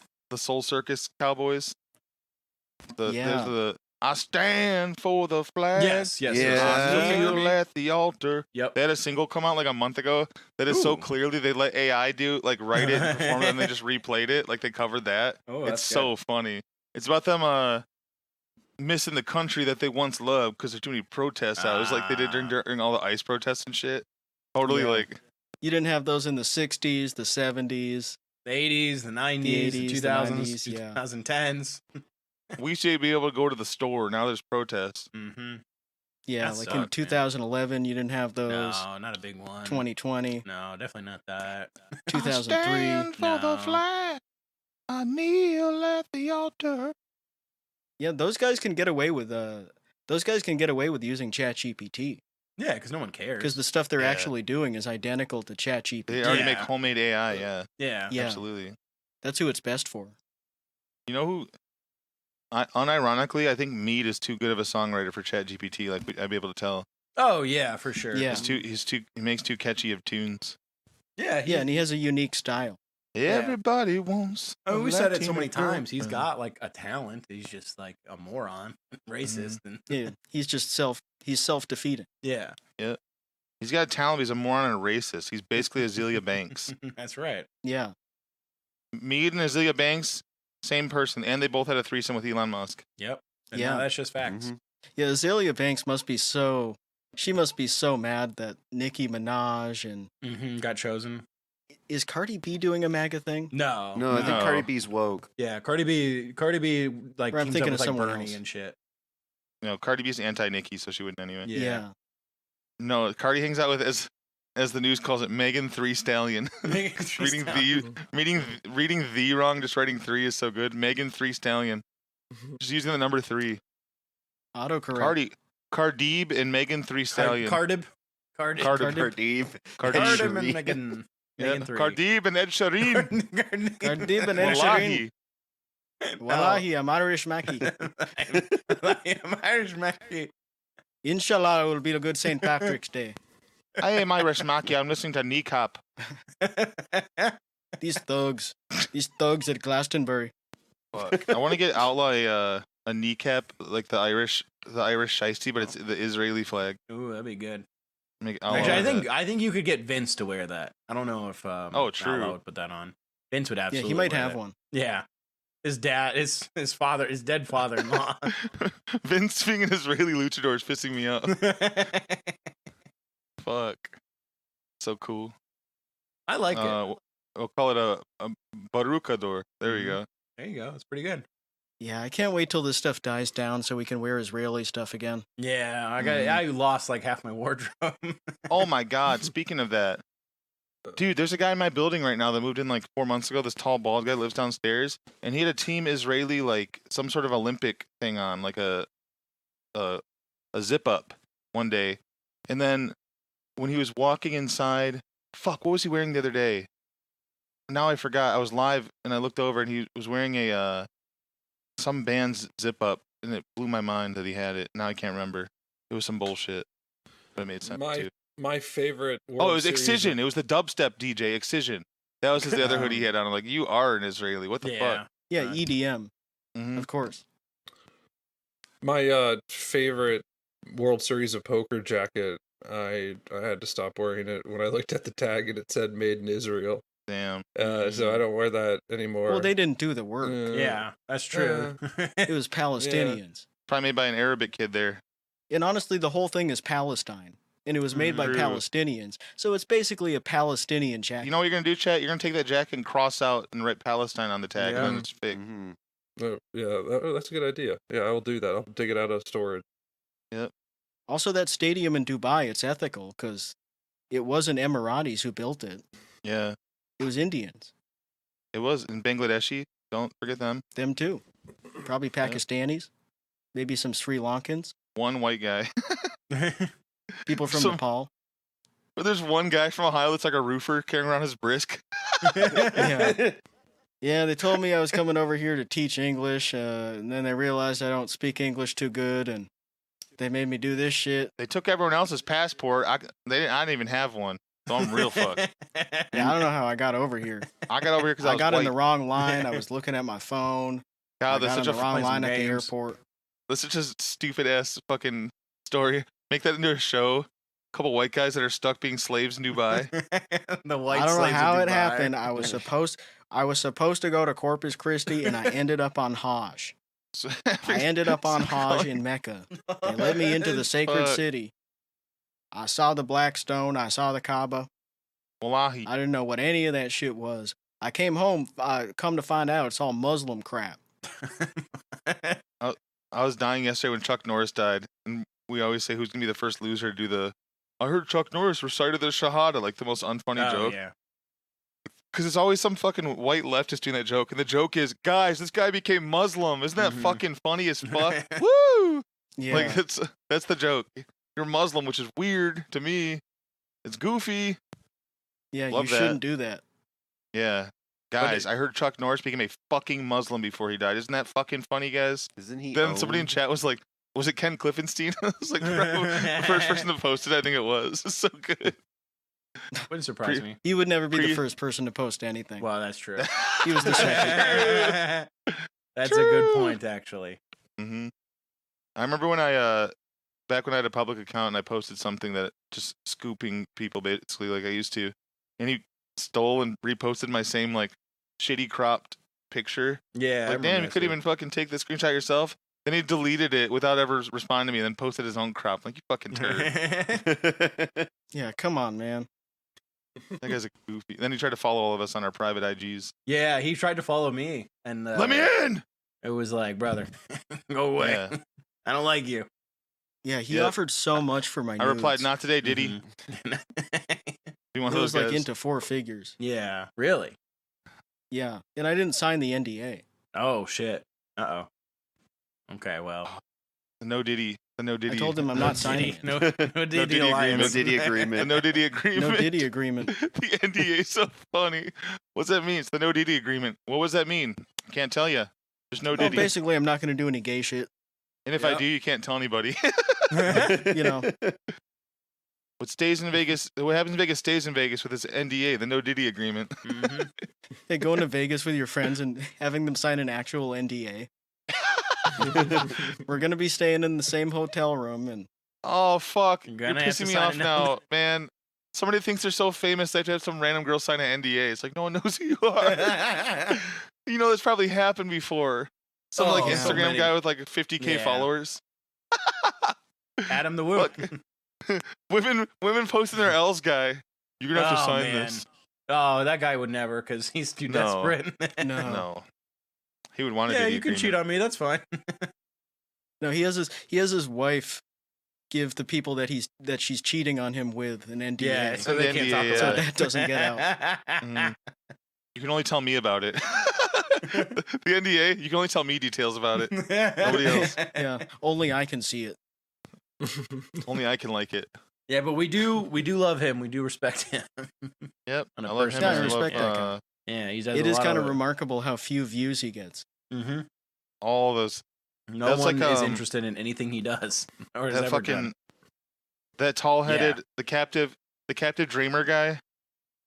Circus Cowboys? I stand for the flag. Yes. I kneel at the altar. Yep. They had a single come out like a month ago that is so clearly they let AI write it and perform it, and they just replayed it. Like they covered that. Oh, it's so funny. It's about them missing the country that they once loved because there's too many protests out. It was like they did during all the ICE protests and shit. Totally like. You didn't have those in the 60s, the 70s. The 80s, the 90s, the 2000s, the 90s, 2010s. We used to be able to go to the store. Now there's protests. Mm-hmm. Yeah, that like sucked, in 2011, you didn't have those. No, not a big one. 2020. No, definitely not that. 2003. I stand for the flag. I kneel at the altar. Yeah, those guys can get away with using ChatGPT. Yeah, because no one cares. Because the stuff they're actually doing is identical to ChatGPT. They already make homemade AI. Yeah. Absolutely. That's who it's best for. You know who? Unironically, I think Mead is too good of a songwriter for ChatGPT. Like I'd be able to tell. Oh yeah, for sure. Yeah, he makes too catchy of tunes. Yeah, and he has a unique style. Everybody wants. We said it so many times. He's got like a talent. He's just like a moron, racist, and yeah, he's just self-defeating. Yeah. He's got a talent. But he's a moron and a racist. He's basically Azealia Banks. That's right. Yeah. Mead and Azealia Banks, same person, and they both had a threesome with Elon Musk. Yep. And yeah, that's just facts. Mm-hmm. Yeah, Azealia Banks must be so mad that Nicki Minaj and got chosen. Is Cardi B doing a MAGA thing? No. No, I think No. Cardi B's woke. Yeah, Cardi B like Or I'm teams thinking up of with like someone Bernie else. and shit. Cardi B's anti-Nicki, so she wouldn't anyway. Yeah. No, Cardi hangs out with, as the news calls it, Megan Three Stallion. reading the wrong, just writing 3 is so good. Megan Three Stallion. Just using the number 3. Autocorrect. Cardib and Megan Three Stallion. Cardib. Cardib. Cardib and Megan. Yeah, Megan 3. Cardib and Ed Sheeran. Cardib and Ed Sheeran. Wallahi. Wallahi, I'm Irish Mackie. I'm Irish Mackie. Inshallah, it will be a good St. Patrick's Day. I am Irish Mackie. I'm listening to Kneecap. These thugs at Glastonbury. Fuck. I want to get Outlaw a kneecap, like the Irish shiesty, but it's the Israeli flag. Ooh, that'd be good. Make Outlaw Actually, that. I think you could get Vince to wear that. I don't know if true. Outlaw would put that on. Vince would Yeah, absolutely. he might wear have that. one. Yeah, his dad, his father, his dead father-in-law. Vince being an Israeli luchador is pissing me off. Fuck. So cool. I like it. We'll call it a baruchador. There we go. There you go. It's pretty good. Yeah, I can't wait till this stuff dies down so we can wear Israeli stuff again. Yeah, I lost like half my wardrobe. Oh my god, speaking of that. Dude, there's a guy in my building right now that moved in like 4 months ago. This tall, bald guy lives downstairs. And he had a Team Israeli, like, some sort of Olympic thing on, like a zip-up one day. And then when he was walking inside... Fuck, what was he wearing the other day? Now I forgot. I was live, and I looked over, and he was wearing a some band's zip-up, and it blew my mind that he had it. Now I can't remember. It was some bullshit. But it made sense, too. My favorite. It World was Series Excision. It was the dubstep DJ, Excision. That was the other hoodie he had on. I'm like, you are an Israeli. What the fuck? Yeah, EDM, Mhm. of course. My favorite World Series of Poker jacket. I had to stop wearing it when I looked at the tag and it said "Made in Israel." Damn. So I don't wear that anymore. Well, they didn't do the work. Yeah, that's true. It was Palestinians. Probably made by an Arabic kid there. And honestly, the whole thing is Palestine. And it was made by True. Palestinians. So it's basically a Palestinian jacket. You know what you're going to do, chat? You're going to take that jacket and cross out and write Palestine on the tag, and then it's fake. That's a good idea. Yeah, I will do that. I'll dig it out of storage. Yep. Also, that stadium in Dubai, it's ethical because it wasn't Emiratis who built it. Yeah. It was Indians. It was in Bangladeshi. Don't forget them. Them too. Probably Pakistanis. Maybe some Sri Lankans. One white guy. People from Some- Nepal. But there's one guy from Ohio that's like a roofer carrying around his brisk. Yeah. Yeah, they told me I was coming over here to teach English, and then they realized I don't speak English too good, and they made me do this shit. They took everyone else's passport. I didn't even have one. So I'm real fucked. Yeah, I don't know how I got over here. I got over here because I I was got white. in the wrong line. I was looking at my phone. I God, that's got in such the a wrong playing some line at the games. airport. that's such a stupid ass fucking story. Make that into a show. A couple white guys that are stuck being slaves in Dubai. The white I don't know slaves of how it Dubai. happened. I was supposed to go to Corpus Christi, and I ended up on Hajj. So- I ended up on Hajj in Mecca. They led me into the sacred Fuck. city. I saw the Black Stone. I saw the Kaaba. Wallahi. I didn't know what any of that shit was. I came home. Come to find out, it's all Muslim crap. I was dying yesterday when Chuck Norris died, and we always say who's gonna be the first loser to do the. I heard Chuck Norris recited the Shahada, like the most unfunny joke. Yeah. Because it's always some fucking white leftist doing that joke, and the joke is, guys, this guy became Muslim. Isn't that Mhm. fucking funny as fuck? Woo! Yeah. Like that's the joke. You're Muslim, which is weird to me. It's goofy. Yeah, Love you that. shouldn't do that. Yeah. Guys, I heard Chuck Norris became a fucking Muslim before he died. Isn't that fucking funny, guys? Isn't he? Then somebody in owned? chat was like, was it Ken Cliftenstein? I was like, the first person to post it, I think it was. It's so good. Wouldn't surprise me. He would never be the Pre- first person to post anything. Well, that's true. He was the second. That's a good point, actually. hmm I remember when I, back when I had a public account and I posted something that just scooping people basically like I used to, and he stole and reposted my same like shitty cropped picture. Yeah. Like, damn, you couldn't even fucking take the screenshot yourself. Then he deleted it without ever responding to me, and then posted his own crop. Like, you fucking turd. Yeah, come on, man. That guy's a goofy. Then he tried to follow all of us on our private IGs. Yeah, he tried to follow me, and Let me in. it was like, brother, go away. Yeah. I don't like you. Yeah, he offered so much for my I replied, nudes. not today, did he? Be one of He those was like guys. into 4 figures. Yeah, really? Yeah, and I didn't sign the NDA. Oh, shit. Uh-oh. Okay, well. The no Diddy. I told him I'm not signing it. No Diddy Diddy alliance. No Diddy agreement. The no Diddy agreement. No Diddy agreement. The NDA is so funny. What's that mean? It's the no Diddy agreement. What does that mean? Can't tell you. There's no Well, Diddy. basically, I'm not going to do any gay shit. And if I do, you can't tell anybody. You know, What stays in Vegas, what happens in Vegas stays in Vegas with this NDA, the no Diddy agreement. Mhm. hey, going to Vegas with your friends and having them sign an actual NDA. We're going to be staying in the same hotel room, and Oh, fuck. You're You're gonna have pissing to me sign off it now, man. Somebody thinks they're so famous they have to have some random girl sign an NDA. It's like, no one knows who you are. You know, that's probably happened before. Some like Oh, so Instagram many. guy with like 50K Yeah. followers. Adam the Whoop. Women posting their L's guy. You're gonna have to Oh, sign man. this. Oh, that guy would never, because he's too No. desperate. no. No. He would want to Yeah, do you can cheat on me. That's fine. No, he has his wife give the people that she's cheating on him with an NDA. Yeah, so An they can't NDA, talk yeah. about So it. that doesn't get out. Mhm. You can only tell me about it. The NDA, you can only tell me details about it. Nobody else. Yeah, only I can see it. Only I can like it. Yeah, but we do love him. We do respect him. Yep. On a I love him. personal and I level. love Respect that guy. Yeah, he does. It is kind of remarkable how few views he gets. Mm-hmm. all those. No That's one like, is interested in anything he does or has That ever fucking done. that tall-headed, the captive dreamer guy.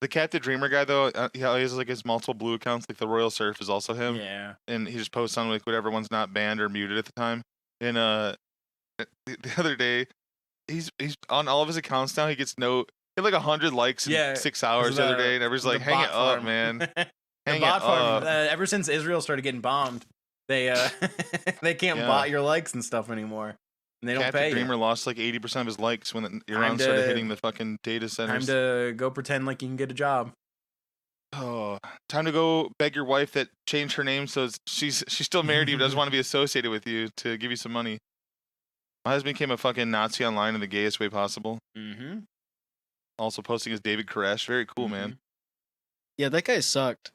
The captive dreamer guy though, he has like his multiple blue accounts. Like the Royal Surf is also him, Yeah. and he just posts on like whatever one's not banned or muted at the time. And the other day, he's on all of his accounts now. He gets he had like 100 likes in 6 hours the other day, and everyone's like, "Hang it up, man! The Hang bot it farm. up!" Ever since Israel started getting bombed, they they can't Yeah. bot your likes and stuff anymore, and they don't Captain pay Dreamer you. lost like 80% of his likes when Time Iran started to- hitting the fucking data Time centers. to go pretend like you can get a job. Oh, time to go beg your wife that changed her name so she's still married to you, but doesn't want to be associated with you to give you some money. My husband became a fucking Nazi online in the gayest way possible. Mm-hmm. Also posting as David Koresh. Very cool, man. Yeah, that guy sucked.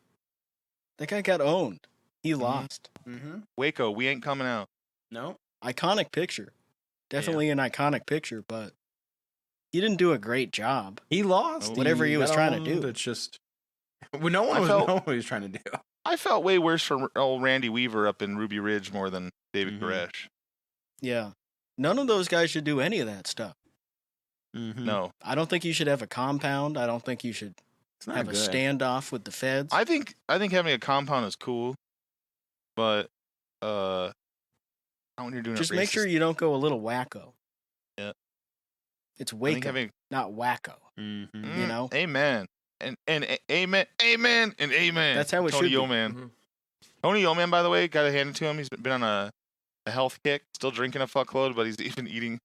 That guy got owned. He lost. Mm-hmm. Waco, we ain't coming out. No. Iconic picture. Definitely an iconic picture, but he didn't do a great job. He lost. Whatever he was got trying to owned. do. It's just well, no one I was felt- knowing what he was trying to do. I felt way worse for old Randy Weaver up in Ruby Ridge more than David Mhm. Koresh. Yeah. None of those guys should do any of that stuff. Mm-hmm. No. I don't think you should have a compound. I don't think you should It's not have a good. standoff with the feds. I think having a compound is cool, but not when you're doing Just it make sure racist. you don't go a little wacko. Yeah. It's I think Waco, having not wacko. Mm-hmm. You know? Amen. And amen, amen, and amen. That's how it Tony should be. Yoman. Mhm. Tony Yoman, by the way, got to hand it to him. He's been on a health kick, still drinking a fuckload, but he's even eating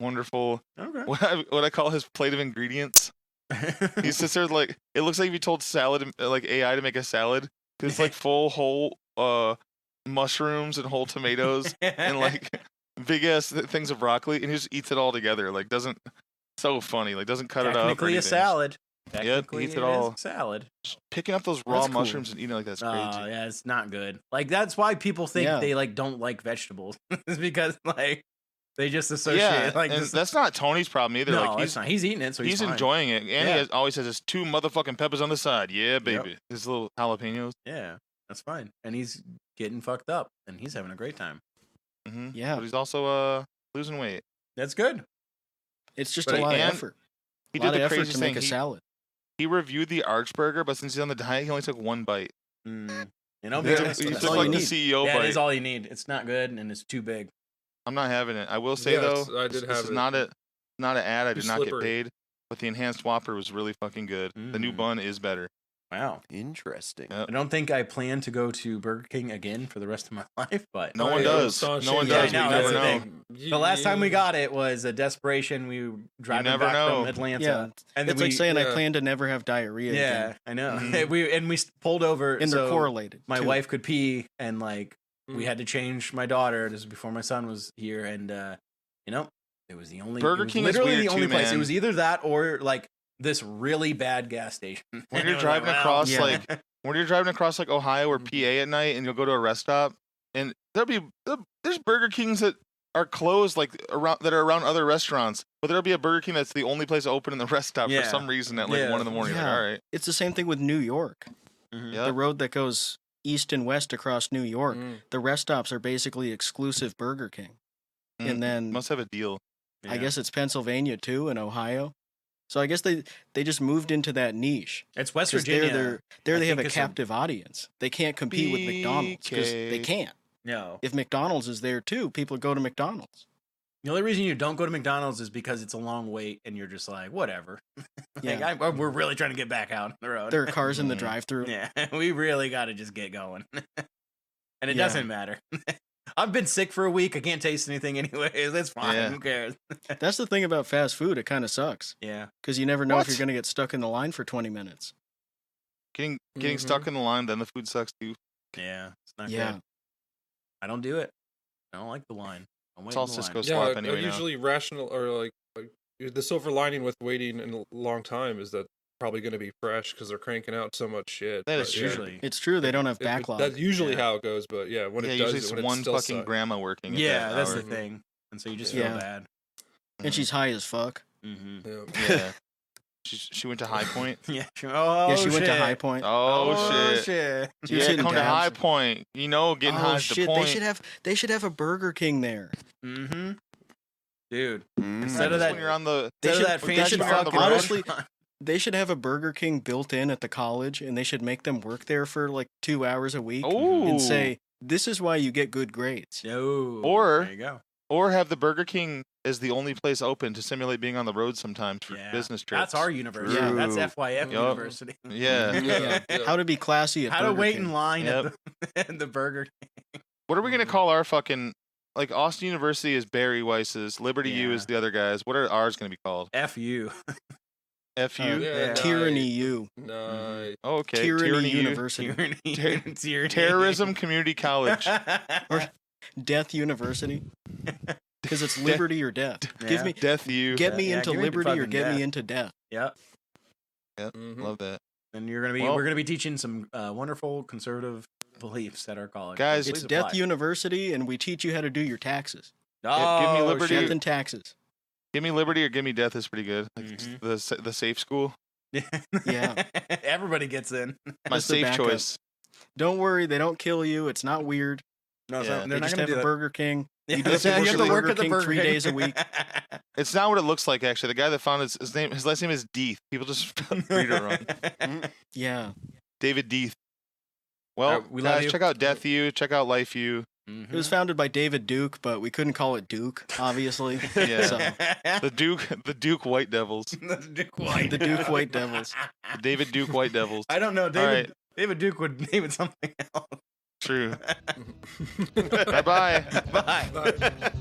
wonderful, Okay. what I call his plate of ingredients. He sits there like, it looks like if you told like AI to make a salad. It's like full whole mushrooms and whole tomatoes and like big ass things of broccoli, and he just eats it all together. Like so funny. Like doesn't cut it up. or Technically a anything. salad. Yep, Technically eats it is all. a salad. Just picking up those raw That's cool. mushrooms and eating it like that's Oh crazy. yeah, it's not good. Like that's why people think Yeah. they like don't like vegetables. It's because like they just associate Yeah, like and just, that's not Tony's problem either. no, like it's he's not. He's eating it, so he's fine. enjoying it, and Yeah. always has his 2 motherfucking peppers on the side. Yeah, baby, his little jalapenos. Yeah, that's fine. And he's getting fucked up, and he's having a great time. Hmm Yeah. but he's also losing weight. That's good. It's just But a lot of and effort. He A lot did of the effort craziest to make thing. a salad. He reviewed the Archburger, but since he's on the diet, he only took 1 bite. Mm. You know, He Yeah, took, because he that's took all like you the need. CEO yeah, it bite. is all you need. It's not good, and it's too big. I'm not having it. I will say Yes, though, I did this have is it. not an ad. I Too did not get slippery. paid, but the enhanced Whopper was really fucking good. The new Mm. bun is better. Wow. Interesting. Yep. I don't think I plan to go to Burger King again for the rest of my life, but No one does. No one Yeah, I does. know, We that's never the know. thing. The last time we got it was a desperation. We were driving never back know. from Atlanta. Yeah, And then it's like saying I yeah. plan to never have diarrhea yeah, again. I know. Mhm. we pulled over. And they're so correlated. my too. wife could pee, and like we Mm. had to change my daughter. This was before my son was here, and you know, it was the only Burger it was King is literally weird the only too, place. It man. was either that or like this really bad gas station. When And you're it was driving like, wow. across Yeah. like when you're driving across like Ohio or Mhm. PA at night, and you'll go to a rest stop, and there's Burger Kings that are closed like around that are around other restaurants, but there'll be a Burger King that's the only place open in the rest stop Yeah. for some reason at like Yeah. 1 a.m. You're like, Yeah. all right, It's the same thing with New York. Mhm. yeah, The road that goes east and west across New York. Mm. The rest stops are basically exclusive Burger King. And then must have a deal. I Yeah. guess it's Pennsylvania too and Ohio. So I guess they just moved into that niche. It's West 'Cause Virginia. there I they have think a it's captive audience. They can't compete with McDonald's because they BK. can't. No. If McDonald's is there too, people go to McDonald's. The only reason you don't go to McDonald's is because it's a long wait and you're just like, whatever. Like, Yeah. we're really trying to get back out on the road. There are cars in the Mhm. drive-through. Yeah, we really got to just get going. And it Yeah. doesn't matter. I've been sick for a week. I can't taste anything anyways. That's fine. Yeah. Who cares? That's the thing about fast food. It kind of sucks Yeah. because you never know if What? you're going to get stuck in the line for 20 minutes. Getting Mhm. stuck in the line, then the food sucks too. Yeah. It's not Yeah. good. I don't do it. I don't like the line. I'm It's waiting all in the line. Cisco Yeah, swap anyway now. usually rational or like the silver lining with waiting in a long time is that probably going to be fresh because they're cranking out so much shit. That but is yeah, true. Usually. It's true they don't have it- backlog. That's usually Yeah. how it goes, but yeah, when Yeah, it usually does, it's when one it still fucking sucks. grandma working. at Yeah, that that's hour. the thing. And so you just Yeah. feel bad. And she's high as fuck. Mm-hmm. Yeah. Yeah. She went to High Point. Yeah. Oh, Yeah, she went to shit. High Point. Oh, shit. shit. She was Yeah, hitting come to tabs. High Point. You know, getting high Oh is the shit! point. They should have a Burger King there. Mm-hmm. Dude. Mm. Instead of Just that- when you're on the They Instead of should- that they fancy should fucking honestly- restaurant. They should have a Burger King built in at the college, and they should make them work there for like 2 hours a week oh, and say, "This is why you get good grades." No. Or- there you go. or have the Burger King as the only place open to simulate being on the road sometimes for Yeah. business trips. That's our university. True. That's FYM Yup. University. Yeah. Yeah. Yeah. How to be classy at How to Burger wait King. in line Yep. at at the Burger King. What are we gonna call our fucking like Austin University is Barry Weiss's, Liberty U Yeah. is the other guys. What are ours gonna be called? F you. FU. Yeah. Tyranny U. Nice. Oh, okay. Tyranny U. University. Ter- Terrorism Community College. Or Death University. Because it's liberty or death. Give Yeah. me Death U. get me Yeah, into give me liberty or fucking get death. me into death. Yep. Mhm. Love that. And you're gonna be Well- we're gonna be teaching some wonderful conservative beliefs at our college. Guys, Please It's Death apply. University, and we teach you how to do your taxes. Oh, give me liberty. Death shit. and taxes. Give me liberty or give me death is pretty good. Like Mhm. the safe school. Yeah. Everybody gets in. My Just the safe backup. choice. Don't worry, they don't kill you. It's not weird. No, Yeah. so They they're not just gonna have do a that. Burger King. Yeah, You just have to actually- work at the Burger King 3 days a week. It's not what it looks like actually. The guy that found his last name is Deeth. People just read it wrong. Yeah. David Deeth. Well, Alright, we love guys, you. check out Death U. Check out Life U. It was founded by David Duke, but we couldn't call it Duke, obviously. Yeah. So, The Duke White Devils. The Duke White. The Duke White Devils. The David Duke White Devils. I don't know. All David right. David Duke would name it something else. True. Bye bye. Bye. Bye.